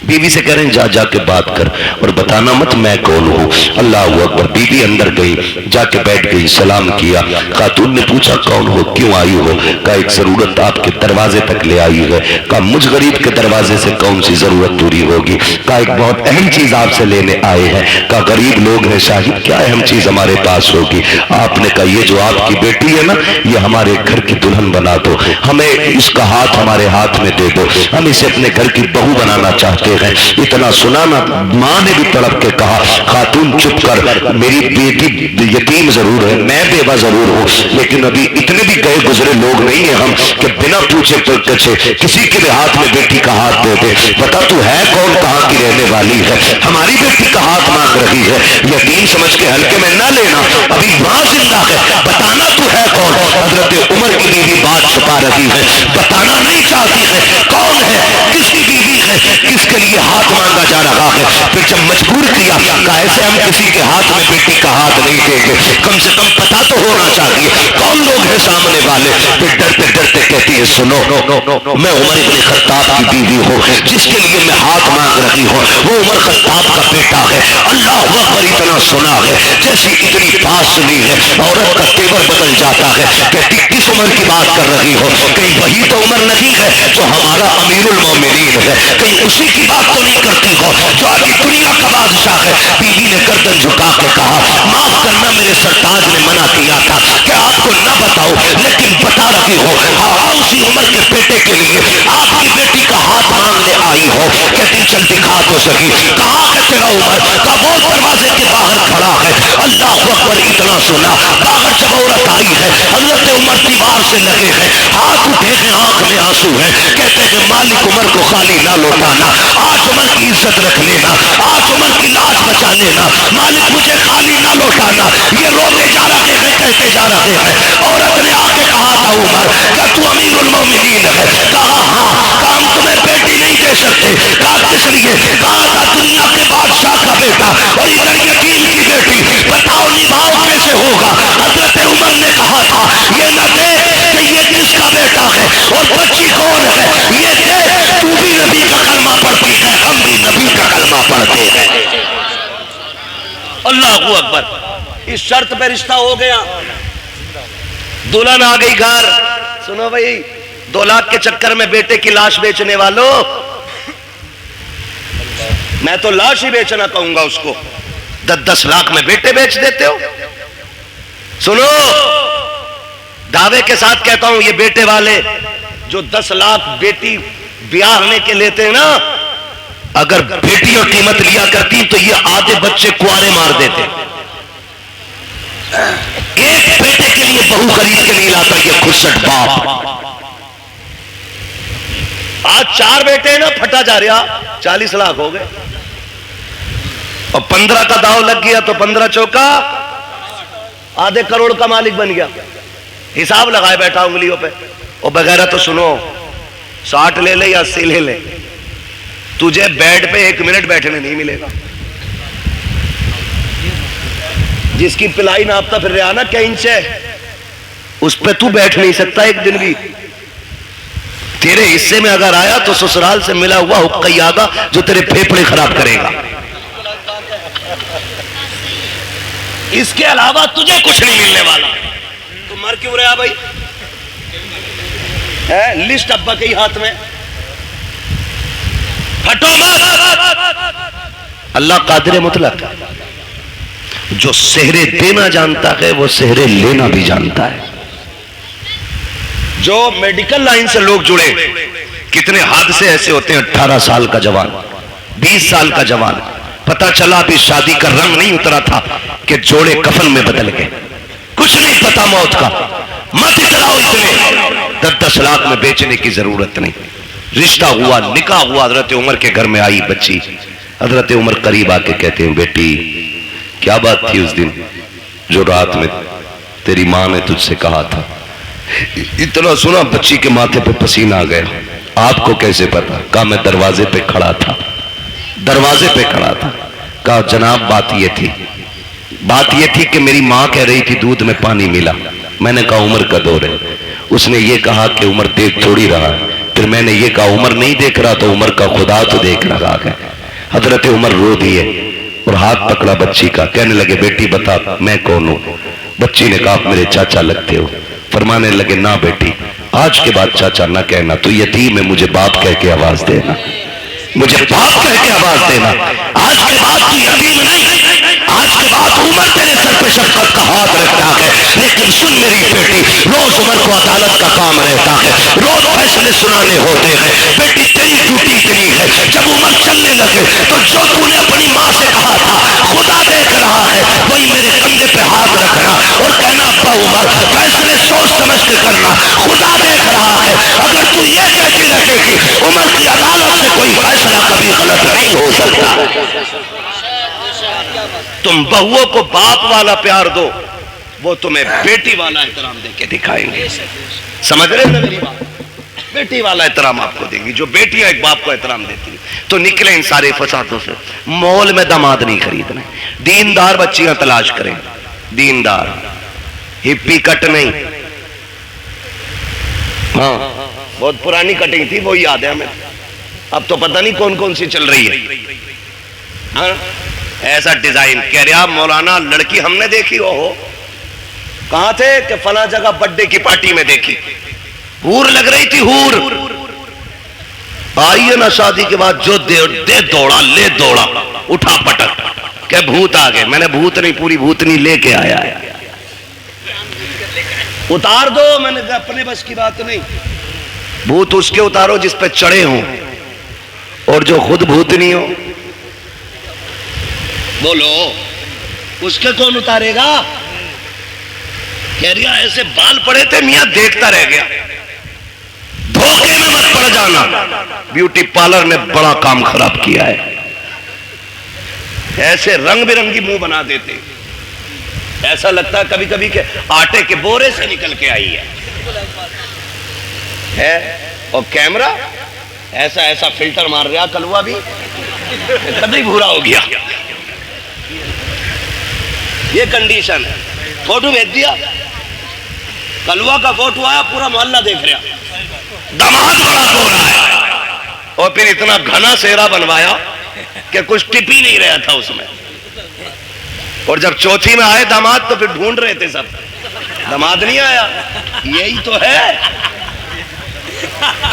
[SPEAKER 1] بیوی سے کہہ رہے ہیں جا جا کے بات کر اور بتانا مت میں کون ہوں. اللہ اکبر. بیوی اندر گئی، جا کے بیٹھ گئی، سلام کیا. خاتون نے پوچھا کون ہو، کیوں آئی ہو؟ کہا ایک ضرورت آپ کے دروازے تک لے آئی ہے. کہا مجھ غریب کے دروازے سے کون سی ضرورت پوری ہوگی؟ کہا ایک بہت اہم چیز آپ سے لینے آئے ہیں. کہا غریب لوگ ہیں شاہد، کیا اہم چیز ہمارے پاس ہوگی؟ آپ نے کہا یہ جو آپ کی بیٹی ہے نا، یہ ہمارے گھر کی دلہن بنا دو، ہمیں اس کا ہاتھ ہمارے ہاتھ میں دے دو، ہم اسے اپنے گھر کی بہو بنانا چاہتے ہیں. اتنا سنا نا، ماں نے بھی تڑپ کے کہا خاتون چپ کر، میری بیٹی یتیم ضرور ہے، میں بیوہ ضرور ہوں، لیکن ابھی اتنے بھی گئے گزرے لوگ نہیں ہیں ہم کہ بنا پوچھے پچھے کسی کے ہاتھ میں بیٹی کا ہاتھ دے دے. بتا تو ہے کون، کہاں کی رہنے والی ہے، ہماری بیٹی کا ہاتھ مانگ رہی ہے. یتیم سمجھ کے ہلکے میں نہ لینا، ابھی ماں زندہ ہے، بتانا تو ہے کون. حضرت عمر کی بیوی بات چھپا رہی ہے، بتانا نہیں چاہتی ہے کون ہے، کس کی بیوی ہے، کس کے لیے ہاتھ مانگا جا رہا ہے. پھر جب مجبور کیا کہ ایسے ہم کسی کے ہاتھ میں بیٹی کا ہاتھ نہیں دیں گے، کم سے کم پتا تو ہونا چاہیے کون لوگ ہیں سامنے والے. پھر ڈرتے ڈرتے کہتی ہے سنو، میں عمر ابن خطاب کی بیوی ہوں، جس کے لیے میں ہاتھ مانگ رہی ہوں وہ عمر خطاب کا بیٹا ہے. اللہ اکبر. اتنا سنا ہے، جیسی اتنی بات سنی ہے عورت کا تیور بدل جاتا ہے. کہتی کس عمر کی بات کر رہی ہو؟ کہیں وہی تو عمر نہیں ہے جو ہمارا امیر المومنین ہے، کہیں اسی کی بات تو نہیں کرتی ہو جو آج دنیا کا بادشاہ ہے. بیوی نے گردن جھکا کے کہا معاف کرنا، میرے سرتاج نے منع کیا تھا کہ آپ کو نہ بتاؤ، لیکن بتا رہی ہو. اسی عمر کے بیٹے کے لیے آپ کی بیٹی کا ہاتھ مانگنے آئی ہو. کہتی چل دکھا تو سکی. کہاں ہے تیرا عمر؟ کا وہ دروازے کے باہر کھڑا ہے. اللہ اکبر. اتنا سنا، باہر جب عورت آئی ہے، حضرت عمر دیوار سے لگے ہیں، ہاتھ اٹھے ہیں، آنکھ میں آنسو ہے. کہتے ہیں مالک عمر کو خالی نہ لوٹانا، آج عمر کی عزت رکھ لینا، آج عمر کی لاش بچا لینا، مالک مجھے خالی نہ لوٹانا. یہ روتے جا رہے ہیں، کہتے جا رہے ہیں. عورت نے آ کے کہا تھا عمر کیا تو امیر المومنین ہے؟ کہا ہاں. کہا ہم تمہیں بیٹی نہیں دے سکتے. کہا کس لیے؟ کہا تھا دنیا کے بادشاہ کا بیٹا اور ادھر یتیم کی بیٹی، بتاؤ نبھاؤ کیسے ہوگا؟ حضرت عمر نے کہا تھا یہ نہ دیکھ کہ یہ کس کا بیٹا ہے اور بچی کون ہے، یہ دیکھ تو بھی نبی کا کلمہ پڑھتی ہے، ہم بھی نبی کا کلمہ پڑھتے ہیں. اللہ اکبر. اس شرط پہ رشتہ ہو گیا. دلہن آ گئی گھر. سنو بھائی، 2 لاکھ کے چکر میں بیٹے کی لاش بیچنے والوں، میں تو لاش ہی بیچنا کہوں گا اس کو. 10 لاکھ میں بیٹے بیچ دیتے ہو. سنو، دعوے کے ساتھ کہتا ہوں، یہ بیٹے والے جو 10 لاکھ بیٹی بیاہ ہونے کے لیتے ہیں نا، اگر بیٹی اور قیمت لیا کرتی تو یہ آدھے بچے کوارے مار دیتے. ایک بیٹے کے لیے بہو خرید کے نہیں لاتا یہ خسٹ باپ. آج 4 بیٹے ہیں نا، پھٹا جا رہا 40 لاکھ ہو گئے، اور 15 کا داؤ لگ گیا تو 15 چوکا آدھے کروڑ کا مالک بن گیا. حساب لگائے بیٹھا انگلیوں پہ. اور بغیرہ تو سنو، 60 لے لے یا 80 لے لے، تجھے بیڈ پہ 1 منٹ بیٹھنے نہیں ملے گا. جس کی پلائی ناپتا پھر رہا نا کیا انچ ہے، اس پہ تو بیٹھ نہیں سکتا ایک دن بھی. تیرے حصے میں اگر آیا تو سسرال سے ملا ہوا حقہ یادہ جو تیرے پھیپھڑے خراب کرے گا. اس کے علاوہ تجھے کچھ نہیں ملنے والا. تو مر کیوں رہا بھائی؟ لسٹ ابا کے ہی ہاتھ میں. ہٹو مت. اللہ قادر مطلق جو سہرے دینا جانتا ہے وہ سہرے لینا بھی جانتا ہے. جو میڈیکل لائن سے لوگ جڑے، کتنے حادثے ایسے ہوتے ہیں، 18 سال کا جوان، 20 سال کا جوان، پتہ چلا ابھی شادی کا رنگ نہیں اترا تھا کہ جوڑے کفن میں بدل گئے. کچھ نہیں پتا موت کا. مت اتراؤ اتنے. 10 لاکھ میں بیچنے کی ضرورت نہیں. رشتہ ہوا، نکاح ہوا، حضرت عمر کے گھر میں آئی بچی. حضرت عمر قریب آ کے کہتے ہیں بیٹی کیا بات تھی اس دن جو رات میں تیری ماں نے تجھ سے کہا تھا؟ اتنا سنا بچی کے ماتھے پہ پسینہ آ گیا. آپ کو کیسے پتا؟ کہا میں دروازے پہ کھڑا تھا. دروازے پہ کھڑا تھا. کہا جناب بات یہ تھی کہ میری ماں کہہ رہی تھی دودھ میں پانی ملا. میں نے کہا عمر کا دور ہے. اس نے یہ کہا کہ عمر دیکھ تھوڑی رہا ہے. پھر میں نے یہ کہا عمر نہیں دیکھ رہا تو عمر کا خدا تو دیکھ رہا ہے. حضرت عمر رو دیے اور ہاتھ پکڑا بچی کا. کہنے لگے بیٹی بتا میں کون ہوں؟ بچی نے کہا آپ میرے چاچا لگتے ہو. فرمانے لگے نہ بیٹی آج کے بعد چاچا نہ کہنا، تو یتیم ہے، مجھے باپ کہہ کے آواز دینا، مجھے باپ کہہ کے آواز دینا. آج کے بعد تو یتیم نہیں، آج کے بعد عمر تیرے سر پہ شفقت کا ہاتھ رکھتا ہے. لیکن سن میری بیٹی، روز عمر کو عدالت کا کام رہتا ہے، روز فیصلے سنانے ہوتے ہیں. بیٹی تیری ڈیوٹی اتنی ہے جب عمر چلنے لگے تو جو تو نے اپنی ماں سے کہا تھا خدا دیکھ رہا ہے، وہی میرے کندھے پہ ہاتھ رکھنا اور کہنا ابا عمر فیصلے سوچ سمجھ کے کرنا، خدا دیکھ رہا ہے. اگر تو یہ کہتی رہے گی عمر کی عدالت سے کوئی فیصلہ کبھی غلط نہیں ہو سکتا. تم بہووں کو باپ والا پیار دو، وہ تمہیں بیٹی والا احترام دے کے دکھائیں گے. سمجھ رہے ہیں میری بات؟ بیٹی والا احترام آپ کو دیں گی. جو بیٹیاں ایک باپ کو احترام دیتی ہیں تو نکلیں ان سارے فسادوں سے. مول میں داماد نہیں خریدنا، دیندار بچیاں تلاش کریں. دیندار، ہپی کٹ نہیں. ہاں بہت پرانی کٹنگ تھی وہ یاد ہے ہمیں. اب تو پتہ نہیں کون کون سی چل رہی ہے. ہاں ایسا ڈیزائن کہہ رہا مولانا لڑکی ہم نے دیکھی. اوہو کہاں تھے؟ کہ فلاں جگہ برتھڈے کی پارٹی میں دیکھی. ہور لگ رہی تھی ہور. آئیے نا شادی کے بعد جو دے دوڑا لے دوڑا اٹھا پٹک کہ بھوت آ گئے. میں نے بھوت نہیں پوری بھوتنی لے کے آیا ہے. اتار دو. میں نے کہا اپنے بس کی بات نہیں. بھوت اس کے اتارو جس پہ چڑھے ہوں اور جو خود بھوتنی ہو. بولو اس کے کون اتارے گا؟ کہہ رہا ایسے بال پڑے تھے میاں دیکھتا رہ گیا. دھوکے میں مت پڑ جانا. بیوٹی پارلر نے بڑا کام خراب کیا ہے. ایسے رنگ برنگی منہ بنا دیتے، ایسا لگتا ہے کبھی کبھی کہ آٹے کے بورے سے نکل کے آئی ہے. اور کیمرہ ایسا ایسا فلٹر مار رہا کلوا بھی کبھی بھورا ہو گیا. یہ کنڈیشن ہے. فوٹو بھیج دیا، کلوا کا فوٹو آیا، پورا محلہ دیکھ رہا. داماد بڑا سو رہا ہے اور پھر اتنا گھنا سہرا بنوایا کہ کچھ ٹپ ہی نہیں رہا تھا اس میں. اور جب چوتھی میں آئے داماد تو پھر ڈھونڈ رہے تھے سب، داماد نہیں آیا. یہی تو ہے.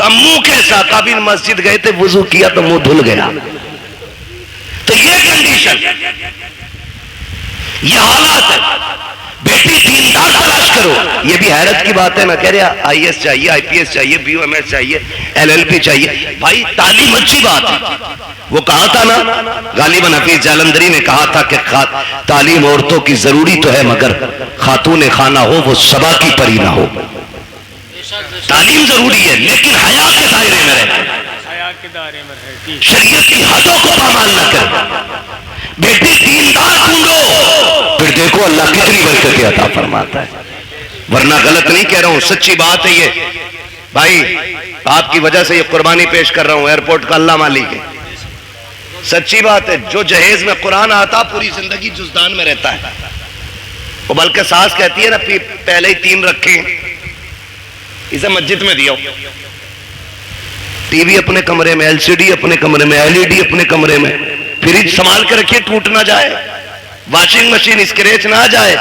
[SPEAKER 1] منہ کیسا؟ کابل مسجد گئے تھے وضو کیا تو منہ دھل گیا. تو یہ کنڈیشن، یہ حالات ہے. بیٹی دیندار تلاش کرو. یہ بھی حیرت کی بات ہے. میں کہہ رہا آئی ایس چاہیے، آئی پی ایس چاہیے، بی او ایم ایس چاہیے، ایل ایل پی چاہیے. بھائی تعلیم اچھی بات ہے. وہ کہا تھا نا غالباً حفیظ جالندری نے کہا تھا کہ تعلیم عورتوں کی ضروری تو ہے مگر خاتون خانہ ہو وہ صبا کی پری نہ ہو. تعلیم ضروری ہے لیکن حیا کے دائرے میں رہے، شریعت کی حدوں کو پامال نہ کر. بیٹی دیندار ڈھونڈو، پھر دیکھو اللہ کتنی برکتیں عطا فرماتا ہے. ورنہ غلط نہیں کہہ رہا ہوں، سچی بات ہے. یہ بھائی آپ کی وجہ سے یہ قربانی پیش کر رہا ہوں. ایئرپورٹ کا اللہ مالک ہے. سچی بات ہے. جو جہیز میں قرآن آتا پوری زندگی جزدان میں رہتا ہے. وہ بلکہ ساس کہتی ہے نا پہلے ہی 3 رکھیں، اسے مسجد میں دیا، ٹی وی اپنے کمرے میں، LCD اپنے کمرے میں، LED اپنے کمرے میں، فریج سنبھال کے رکھیے ٹوٹ نہ جائے، واشنگ مشین اسکریچ نہ جائے۔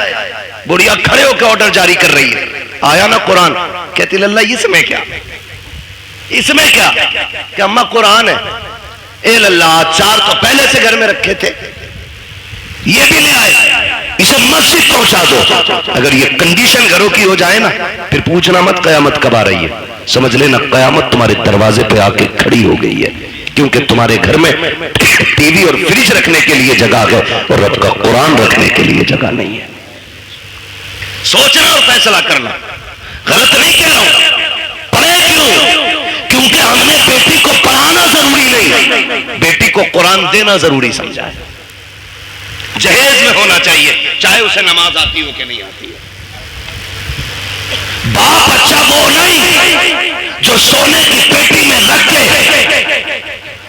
[SPEAKER 1] بڑھیا کھڑے ہو کے آرڈر جاری کر رہی ہے، آیا نا قرآن، کہتی اللہ اس میں کیا، اس میں کیا کہ اماں قرآن ہے، اے اللہ 4 تو پہلے سے گھر میں رکھے تھے، یہ بھی لے آئے، اسے مسجد پہنچا دو۔ اگر یہ کنڈیشن گھروں کی ہو جائے نا، پھر پوچھنا مت قیامت کب آ رہی ہے، سمجھ لینا قیامت تمہارے دروازے پہ آ کے کھڑی ہو گئی ہے، کیونکہ تمہارے گھر میں ٹی وی اور فریج رکھنے کے لیے جگہ ہے اور رب کا قرآن رکھنے کے لیے جگہ نہیں ہے۔ سوچنا اور فیصلہ کرنا، غلط نہیں کہہ رہا ہوں، پڑھے کیوں؟ کیونکہ ہم نے بیٹی کو پڑھانا ضروری نہیں، بیٹی کو قرآن دینا ضروری سمجھا ہے۔ جہیز میں ہونا چاہیے، چاہے اسے نماز آتی ہو کہ نہیں آتی ہے۔ باپ اچھا وہ نہیں جو سونے کی پیٹی میں رکھ کے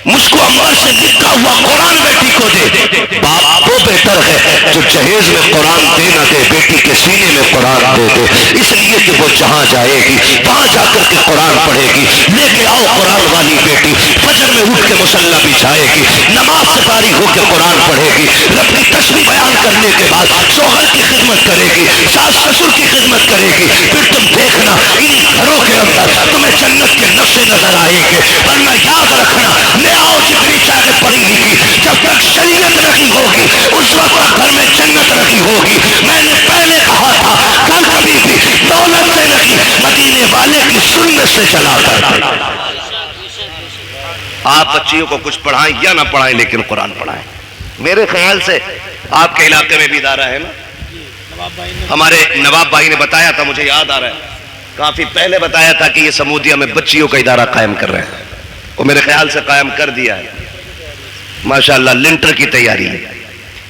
[SPEAKER 1] مجھ کو امر سے لکھا ہوا قرآن بیٹی کو دے۔ باپ وہ بہتر ہے جو جہیز میں قرآن دے نہ دے، بیٹی کے سینے میں قرآن دے دے، اس لیے کہ وہ جہاں جائے گی وہاں جا کر کے قرآن پڑھے گی۔ لے کے آؤ قرآن والی بیٹی، فجر میں اٹھ کے مصلی بچھائے گی، نماز سے فارغ ہو کے قرآن پڑھے گی، رب کی تسبیح بیان کرنے کے بعد شوہر کی خدمت کرے گی، ساس سسر کی خدمت کرے گی۔ پھر تم دیکھنا انہی گھروں کے اندر تمہیں جنت کے نقشے نظر آئیں گے۔ ورنہ یاد رکھنا، لے آؤ جتنی چاہے پڑھی لکھی، جب تک شریعت رکھی ہوگی اس وقت تک گھر میں جنت رکھی ہوگی۔ میں نے پہلے کہا تھا، کل کبھی بھی دولت سے نہیں، مدینے والے کی سنت سے چلا کرتے۔ آپ بچیوں کو کچھ پڑھائیں یا نہ پڑھائیں لیکن قرآن پڑھائیں۔ میرے خیال سے آپ کے علاقے میں بھی ادارہ ہے نا، ہمارے نواب بھائی نے بتایا تھا، مجھے یاد آ رہا ہے، کافی پہلے بتایا تھا کہ یہ سمودیہ میں بچیوں کا ادارہ قائم کر رہے ہیں، وہ میرے خیال سے قائم کر دیا ہے ماشاءاللہ، لنٹر کی تیاری ہے۔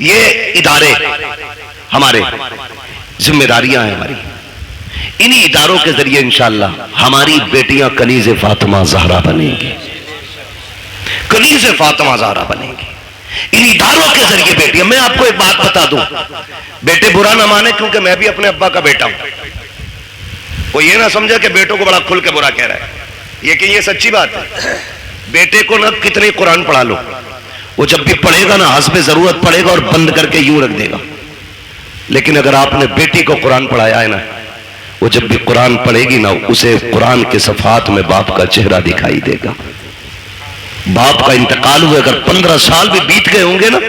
[SPEAKER 1] یہ ادارے ہمارے ذمہ داریاں ہیں ہماری، انہی اداروں کے ذریعے انشاءاللہ ہماری بیٹیاں کنیز فاطمہ زہرا بنیں گی، کنیز فاطمہ زہرا بنیں گی ان اداروں کے ذریعے بیٹیاں۔ میں آپ کو ایک بات بتا دوں، بیٹے برا نہ مانے کیونکہ میں بھی اپنے ابا کا بیٹا ہوں، وہ یہ نہ سمجھے کہ بیٹوں کو بڑا کھل کے برا کہہ رہا ہے، یہ کہ یہ سچی بات ہے۔ بیٹے کو نہ کتنے قرآن پڑھا لو، وہ جب بھی پڑھے گا نا حسب ضرورت پڑھے گا اور بند کر کے یوں رکھ دے گا، لیکن اگر آپ نے بیٹی کو قرآن پڑھایا ہے نا، وہ جب بھی قرآن پڑھے گی نا، اسے قرآن کے صفحات میں باپ کا چہرہ دکھائی دے گا۔ باپ کا انتقال ہوئے اگر 15 سال بھی بیت گئے ہوں گے نا،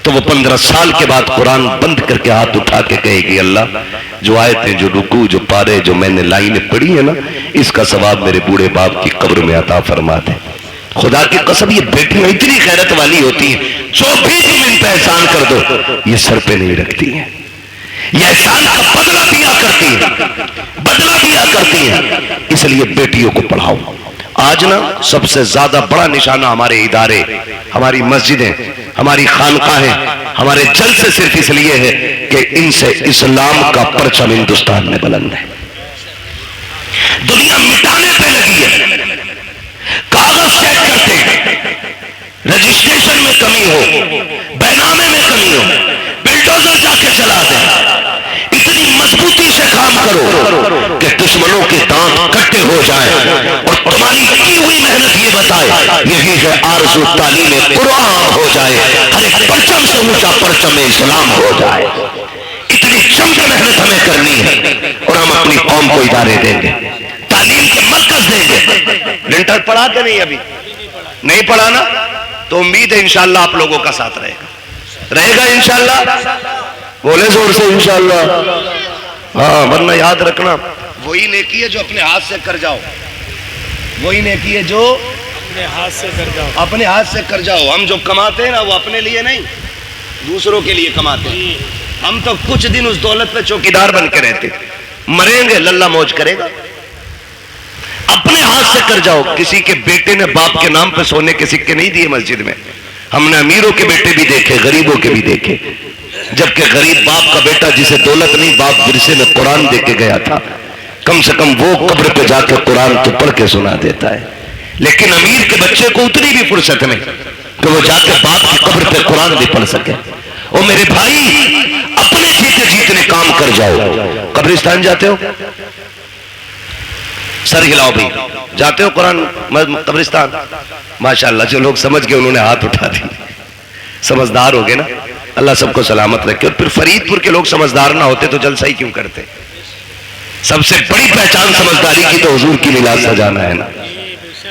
[SPEAKER 1] تو وہ 15 سال کے بعد قرآن بند کر کے ہاتھ اٹھا کے کہے گی، اللہ جو آیتیں، جو رکوع، جو پارے، جو میں نے لائنیں پڑھی ہیں نا، اس کا ثواب میرے بوڑھے باپ کی قبر میں عطا فرما دے۔ خدا کی قسم یہ بیٹیاں اتنی غیرت والی ہوتی ہیں، جو بھی تم ان پہ احسان کر دو یہ سر پہ نہیں رکھتی ہیں، یہ احسان کا بدلہ دیا کرتی ہیں، بدلہ دیا کرتی ہیں۔ اس لیے بیٹیوں کو پڑھاؤ۔ آج نا سب سے زیادہ بڑا نشانہ ہمارے ادارے، ہماری مسجدیں، ہماری خانقاہیں، ہمارے جلسے صرف اس لیے ہے کہ ان سے اسلام کا پرچم ہندوستان میں بلند ہے۔ دنیا مٹانے پہ لگی ہے، کاغذ چیک کرتے ہیں، رجسٹریشن میں کمی ہو، بینامے میں کمی ہو، بلڈوزر جا کے چلا دیں۔ اتنی مضبوطی سے کام کرو کہ دشمنوں کے دانت کٹے ہو جائیں اور تمہاری کی ہوئی محنت یہ بتائے یہی ہے آرزو تعلیم قرآن ہو جائے، ہر ایک پرچم سے اونچا پرچم اسلام ہو جائے۔ اتنی جم کے محنت ہمیں کرنی ہے اور ہم اپنی قوم کو ادارے دیں گے، تعلیم کے مرکز دیں گے۔ لنٹر پڑھا کہ نہیں؟ ابھی نہیں پڑھا نا، تو امید ہے انشاءاللہ آپ لوگوں کا ساتھ رہے گا انشاءاللہ، بولے زور سے انشاءاللہ۔ ہاں ورنہ یاد رکھنا، وہی نیکی ہے جو اپنے ہاتھ سے کر جاؤ، وہی نیکی ہے جو اپنے ہاتھ سے کر جاؤ، اپنے ہاتھ سے کر جاؤ۔ ہم جو کماتے ہیں نا وہ اپنے لیے نہیں، دوسروں کے لیے کماتے ہیں۔ ہم تو کچھ دن اس دولت پہ چوکیدار بن کے رہتے، مریں گے للہ موج کرے گا۔ اپنے ہاتھ سے کر جاؤ۔ کسی کے بیٹے نے باپ کے نام پہ سونے کے سکے نہیں دیے مسجد میں، ہم نے امیروں کے بیٹے بھی دیکھے، غریبوں کے بھی دیکھے، جبکہ غریب باپ کا بیٹا جسے دولت نہیں، باپ ورثے میں قرآن دے کے گیا تھا، کم سے کم وہ قبر پہ جا کے قرآن تو پڑھ کے سنا دیتا ہے۔ لیکن امیر کے بچے کو اتنی بھی فرصت نہیں کہ وہ جا کے باپ کی قبر پہ قرآن بھی پڑھ سکے۔ اور میرے بھائی اپنے کھیتے جیتنے کام کر جاؤ. قبرستان جاتے ہو؟ سر ہلاؤ بھائی. جاتے ہو قرآن قبرستان؟ ماشاءاللہ جو لوگ سمجھ گئے انہوں نے ہاتھ اٹھا دی. سمجھدار ہو گئے نا, اللہ سب کو سلامت رکھے. اور پھر فرید پور کے لوگ سمجھدار نہ ہوتے تو جلسہ ہی کیوں کرتے؟ سب سے بڑی پہچان سمجھداری کی تو حضور کی میلاد سجانا ہے نا.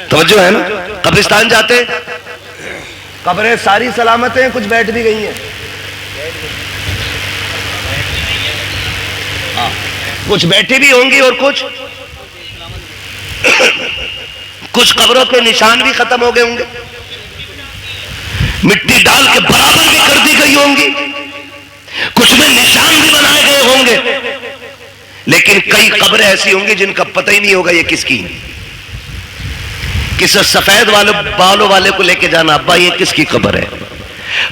[SPEAKER 1] توجہ ہے نا. قبرستان جاتے, قبریں ساری سلامت ہیں, کچھ بیٹھ بھی گئی ہیں, کچھ بیٹھی بھی ہوں گی اور کچھ قبروں کے نشان بھی ختم ہو گئے ہوں گے, مٹی ڈال کے برابر بھی کر دی گئی ہوں گی, کچھ میں نشان بھی بنائے گئے ہوں گے. لیکن کئی قبریں ایسی ہوں گی جن کا پتہ ہی نہیں ہوگا یہ کس کی. کسی سفید بالوں والے کو لے کے جانا, ابا یہ کس کی قبر ہے؟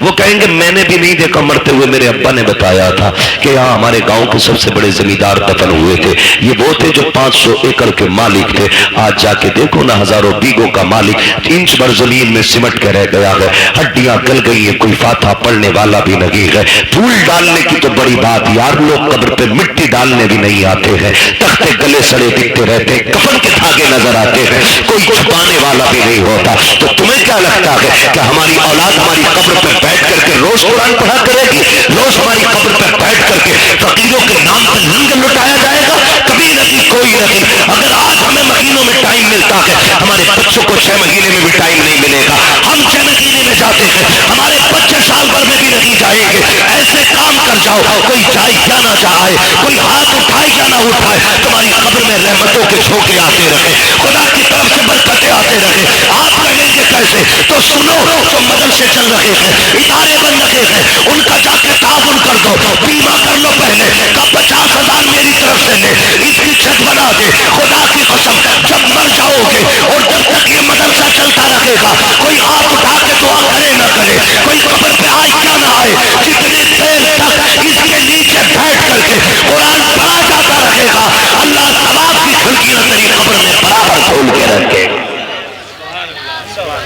[SPEAKER 1] وہ کہیں گے میں نے بھی نہیں دیکھا مرتے ہوئے, میرے ابا نے بتایا تھا کہ یہاں ہمارے گاؤں کے سب سے بڑے زمیندار دفن ہوئے تھے. یہ وہ تھے جو 500 ایکڑ کے مالک تھے. آج جا کے دیکھو نا, ہزاروں بیگوں کا مالک انچ بھر زمین میں سمٹ کے رہ گیا ہے, ہڈیاں گل گئی ہیں, کوئی فاتحہ پڑھنے والا بھی نہیں ہے. پھول ڈالنے کی تو بڑی بات یار, لوگ قبر پہ مٹی ڈالنے بھی نہیں آتے ہیں. تختے گلے سڑے دکھتے رہتے ہیں, کفن کے دھاگے نظر آتے ہیں, کوئی چھپانے والا بھی نہیں ہوتا. تو تمہیں کیا لگتا ہے کہ ہماری اولاد ہماری قبر پہ بیٹھ کر کے روز قرآن پڑھا کرے گی؟ روز ہماری قبر پہ بیٹھ کر کے فقیروں کے نام پر لنگر لٹایا جائے گا؟ کبھی نہیں, کوئی نہیں. اگر آج ہمیں مہینوں میں ٹائم ملتا ہے, ہمارے بچوں کو 6 مہینے میں بھی ٹائم نہیں ملے گا. ہم 6 مہینے میں جاتے ہیں, ہمارے بچے سال بھر میں بھی نہیں جائیں گے. ایسے کام کر جاؤ, کوئی جائے کیا نہ جائے, کوئی ہاتھ اٹھائے کیا نہ اٹھائے, تمہاری قبر میں رحمتوں کے جھونکے آتے رہے, خدا کی طرف سے برکتیں آتے رہے. آپ کہیں گے کیسے؟ تو سنو, جو مدرسے چل رہے ہیں, ادارے بن رہے ہیں, ان کا جا کے تعاون کر دو, بیمہ کر لو. پہلے کا 50,000 میری طرف سے لے, اس کی چھت بنا دے. خدا کی قسم جب مر جاؤ گے اور جب تک یہ مدرسہ چلتا رہے گا, کوئی ہاتھ اٹھا کے دعا کرے نہ کرے, کوئی قبر پہ آئے کیا نہ آئے, جتنی دیر تک اس کے نیچے بیٹھ کر کے قرآن پڑھا جاتا رہے گا, اللہ ثواب کی کھڑکیاں تیری قبر میں برابر کھول کے رکھے.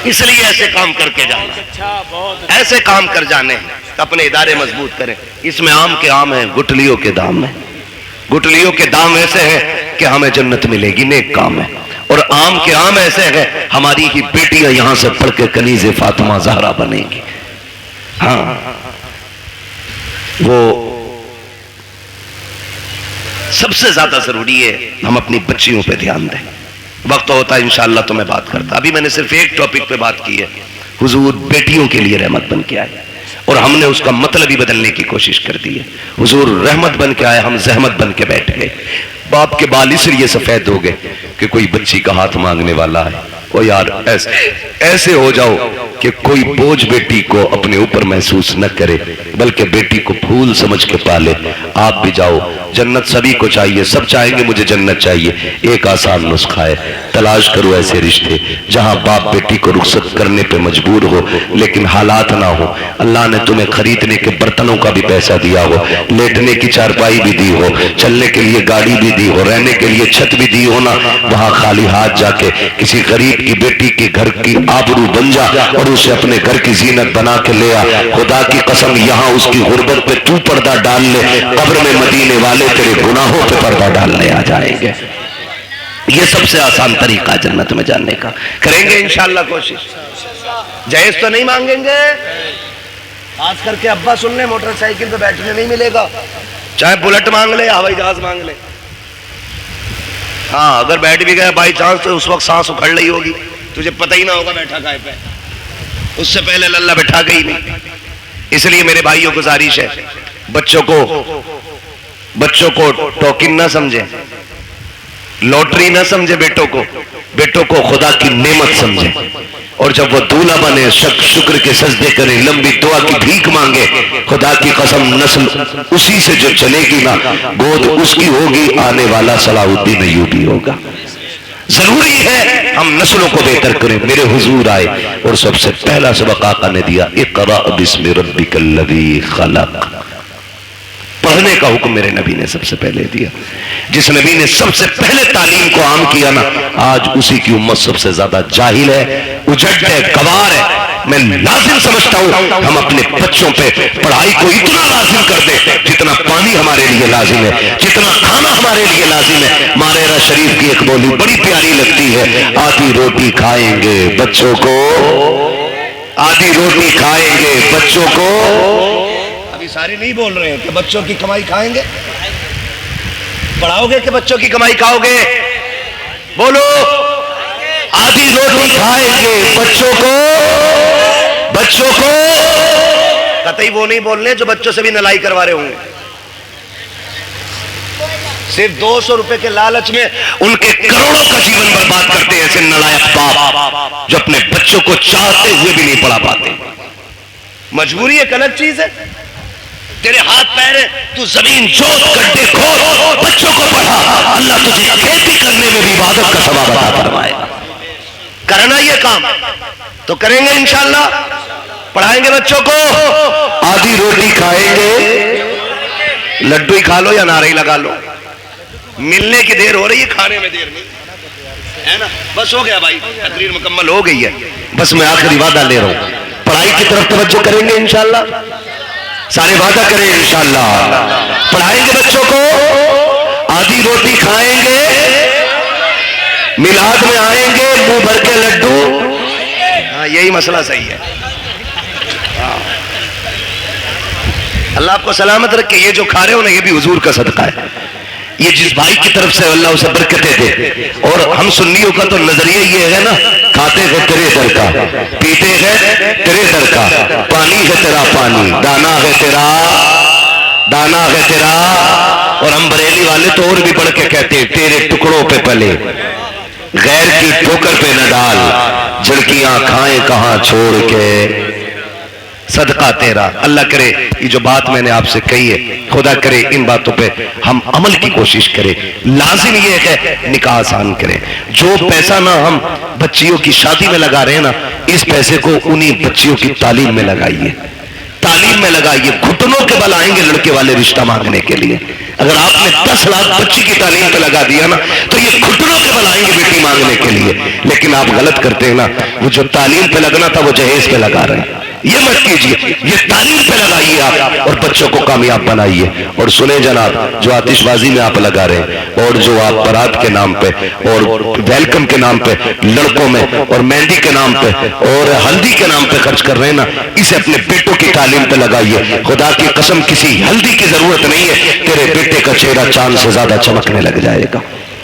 [SPEAKER 1] اس لیے ایسے کام کر کے جانا, ایسے کام کر جانے ہیں, اپنے ادارے مضبوط کریں. اس میں آم کے آم ہیں, گٹلیوں کے دام ہیں. گٹلیوں کے دام ایسے ہیں کہ ہمیں جنت ملے گی, نیک کام ہے. اور آم کے آم ایسے ہیں, ہماری ہی بیٹیاں یہاں سے پڑھ کے کنیز فاطمہ زہرا بنے گی. ہاں, وہ سب سے زیادہ ضروری ہے ہم اپنی بچیوں پہ دھیان دیں. وقت ہوتا ہے انشاءاللہ تو میں بات کرتا. ابھی میں نے صرف ایک ٹاپک پہ بات کی ہے, حضور بیٹیوں کے لیے رحمت بن کے آئے, اور ہم نے اس کا مطلب ہی بدلنے کی کوشش کر دی ہے. حضور رحمت بن کے آئے, ہم زحمت بن کے بیٹھ گئے. باپ کے بال اس لیے سفید ہو گئے کہ کوئی بچی کا ہاتھ مانگنے والا ہے. او یار, ایسے ہو جاؤ کہ کوئی بوجھ بیٹی کو اپنے اوپر محسوس نہ کرے, بلکہ بیٹی کو پھول سمجھ کے پالے. آپ بھی جاؤ, جنت سبھی کو چاہیے, سب چاہیں گے مجھے جنت چاہیے. ایک آسان نسخہ ہے, تلاش کرو ایسے رشتے جہاں باپ بیٹی کو رخصت کرنے پہ مجبور ہو لیکن حالات نہ ہو. اللہ نے تمہیں خریدنے کے برتنوں کا بھی پیسہ دیا ہو, لیٹنے کی چارپائی بھی دی ہو, چلنے کے لیے گاڑی بھی دی ہو, رہنے کے لیے چھت بھی دی ہو نا, وہاں خالی ہاتھ جا کے کسی غریب کی بیٹی کے گھر کی آبرو بن جا اور اسے اپنے گھر کی زینت بنا کے لے آ. خدا کی قسم یہاں اس کی غربت پہ تو پردہ ڈال لے, قبر میں مدینے والے تیرے گناہوں پہ پردہ ڈالنے آ جائیں گے. یہ سب سے آسان طریقہ جنت میں جانے کا. کریں گے انشاءاللہ کوشش. جہیز تو نہیں مانگیں گے, خاص کر کے ابا سن لیں, موٹر سائیکل پہ بیٹھنے نہیں ملے گا, چاہے بلٹ مانگ لے, ہوائی جہاز مانگ لے. ہاں, اگر بیٹھ بھی گیا بائی چانس تو اس وقت سانس اکھڑ رہی ہوگی, تجھے پتہ ہی نہ ہوگا بیٹھا کائے پہ, اس سے پہلے اللہ بٹھا گئی نہیں. اس لیے میرے بھائیوں گزارش ہے, بچوں کو ٹوکن نہ سمجھیں, لوٹری نہ سمجھے بیٹوں کو خدا کی نعمت سمجھیں. اور جب وہ دولہا بنے, شکر کے سجدے کرے, لمبی دعا کی بھیک مانگے, خدا کی قسم نسل اسی سے جو چلے گی نا, گود اس کی ہوگی, آنے والا صلاح الدین ایوبی ہوگا. ضروری ہے ہم نسلوں کو بہتر کریں. میرے حضور آئے اور سب سے پہلا سبق آقا نے دیا, اقرأ بسم ربک الذی خلق. پڑھنے کا حکم میرے نبی نے سب سے پہلے دیا. جس نبی نے سب سے پہلے تعلیم کو عام کیا نا, آج اسی کی امت سب سے زیادہ جاہل ہے, اجڑ ہے, گوار ہے. میں لازم سمجھتا ہوں ہم اپنے بچوں پہ پڑھائی کو اتنا لازم کر دیں جتنا پانی ہمارے لیے لازم ہے، جتنا کھانا ہمارے لیے لازم ہے۔ ماریرا شریف کی ایک بولی بڑی پیاری لگتی ہے، آدھی روٹی کھائیں گے بچوں کو، آدھی روٹی کھائیں گے بچوں کو۔ ابھی سارے نہیں بول رہے ہیں کہ بچوں کی کمائی کھائیں گے، پڑھاؤ گے کہ بچوں کی کمائی کھاؤ گے؟ بولو، آدھی روٹی کھائیں گے بچوں کو، بچوں کو۔ قطعی وہ نہیں بولنے جو بچوں سے بھی نلائی کروا رہے ہوں گے، صرف 200 روپے کے لالچ میں ان کے کروڑوں کا جیون برباد کرتے ہیں ایسے نلائق باپ جو اپنے بچوں کو چاہتے ہوئے بھی نہیں پڑھا پاتے۔ مجبوری ایک الگ چیز ہے، تیرے ہاتھ پیر ہے، تو زمین جوت گڈھے کھود بچوں کو پڑھا، اللہ تجھے کھیتی کرنے میں بھی عبادت کا ثواب عطا فرمائے گا۔ کرنا یہ کام تو کریں گے انشاءاللہ، پڑھائیں گے بچوں کو، آدھی روٹی کھائیں گے، لڈو ہی کھا لو یا نعرہ ہی لگا لو، ملنے کی دیر ہو رہی ہے، کھانے میں دیر نہیں ہے نا۔ بس ہو گیا بھائی، تقریر مکمل ہو گئی ہے، بس میں آخری وعدہ لے رہا ہوں، پڑھائی کی طرف توجہ کریں گے انشاءاللہ، سارے وعدہ کریں انشاءاللہ، پڑھائیں گے بچوں کو، آدھی روٹی کھائیں گے، میلاد میں آئیں گے منہ بھر کے لڈو۔ ہاں یہی مسئلہ صحیح ہے، اللہ آپ کو سلامت رکھے۔ یہ جو کھا رہے ہو نا یہ بھی حضور کا صدقہ ہے، یہ جس بھائی کی طرف سے اللہ اسے برکتیں دے۔ اور ہم سنیوں کا تو نظریہ یہ ہے نا، کھاتے ہیں تیرے در کا، پیتے ہیں تیرے در کا، پانی ہے تیرا پانی، دانا ہے تیرا، دانا ہے تیرا۔ اور ہم بریلی والے تو اور بھی بڑھ کے کہتے ہیں تیرے ٹکڑوں پہ پلے، غیر کی ٹھوکر پہ نہ ڈال، جھڑکیاں کھائیں کہاں چھوڑ کے، صدقہ تیرا۔ اللہ کرے یہ جو بات میں نے آپ سے کہی ہے، خدا کرے ان باتوں پہ ہم عمل کی کوشش کریں۔ لازم یہ ہے نکاح آسان کریں، جو پیسہ نہ ہم بچیوں کی شادی میں لگا رہے ہیں نا، اس پیسے کو انہی بچیوں کی تعلیم میں لگائیے، تعلیم میں لگائیے۔ گھٹنوں کے بل آئیں گے لڑکے والے رشتہ مانگنے کے لیے۔ اگر آپ نے 10 لاکھ بچی کی تعلیم پہ لگا دیا نا تو یہ گھٹنوں کے بل آئیں گے بیٹی مانگنے کے لیے۔ لیکن آپ غلط کرتے ہیں نا، وہ جو تعلیم پہ لگنا تھا وہ جہیز پہ لگا رہے ہیں، یہ مت کیجیے، یہ تعلیم پہ لگائیے آپ اور بچوں کو کامیاب بنائیے۔ اور سنیں جناب، جو آتش بازی میں آپ لگا رہے ہیں اور جو آپ برات کے نام پہ اور ویلکم کے نام پہ لڑکوں میں اور مہندی کے نام پہ اور ہلدی کے نام پہ خرچ کر رہے ہیں نا، اسے اپنے بیٹوں کی تعلیم پہ لگائیے۔ خدا کی قسم کسی ہلدی کی ضرورت نہیں ہے، تیرے بیٹے کا چہرہ چاند سے زیادہ چمکنے لگ جائے گا۔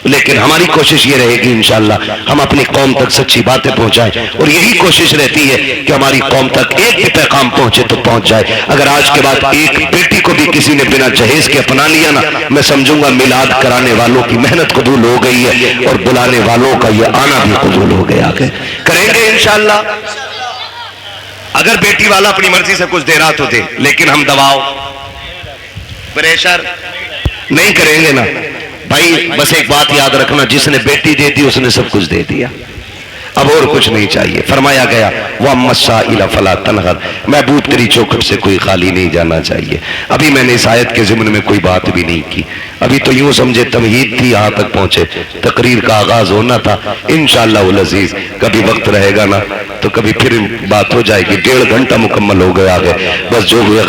[SPEAKER 1] لیکن ہماری کوشش یہ رہے گی انشاءاللہ ہم اپنی قوم تک سچی باتیں پہنچائیں، اور یہی کوشش رہتی ہے کہ ہماری قوم تک ایک بھی پیغام پہنچے تو پہنچ جائے۔ اگر آج کے بعد ایک بیٹی کو بھی کسی نے بنا جہیز کے اپنا لیا نا، میں سمجھوں گا میلاد کرانے والوں کی محنت قبول ہو گئی ہے اور بلانے والوں کا یہ آنا بھی قبول ہو گیا ہے۔ کریں گے انشاءاللہ۔ اگر بیٹی والا اپنی مرضی سے کچھ دے رہا تو دے، لیکن ہم دباؤ پریشر نہیں کریں گے نا بھائی۔ بس ایک بات یاد رکھنا، جس نے بیٹی دے دی اس نے سب کچھ دے دیا، اب اور کچھ نہیں چاہیے۔ فرمایا گیا وَأَمَّا السَّائِلَ فَلَا تَنْهَرْ، محبوب تیری چوکھٹ سے کوئی خالی نہیں جانا چاہیے۔ ابھی میں نے اس آیت کے ضمن میں کوئی بات بھی نہیں کی، ابھی تو یوں سمجھے تمہید تھی، یہاں تک پہنچے، تقریر کا آغاز ہونا تھا۔ انشاءاللہ العزیز کبھی وقت رہے گا نا تو کبھی پھر بات ہو جائے گی۔ 1.5 گھنٹہ مکمل ہو گیا ہے، بس جو ہوئے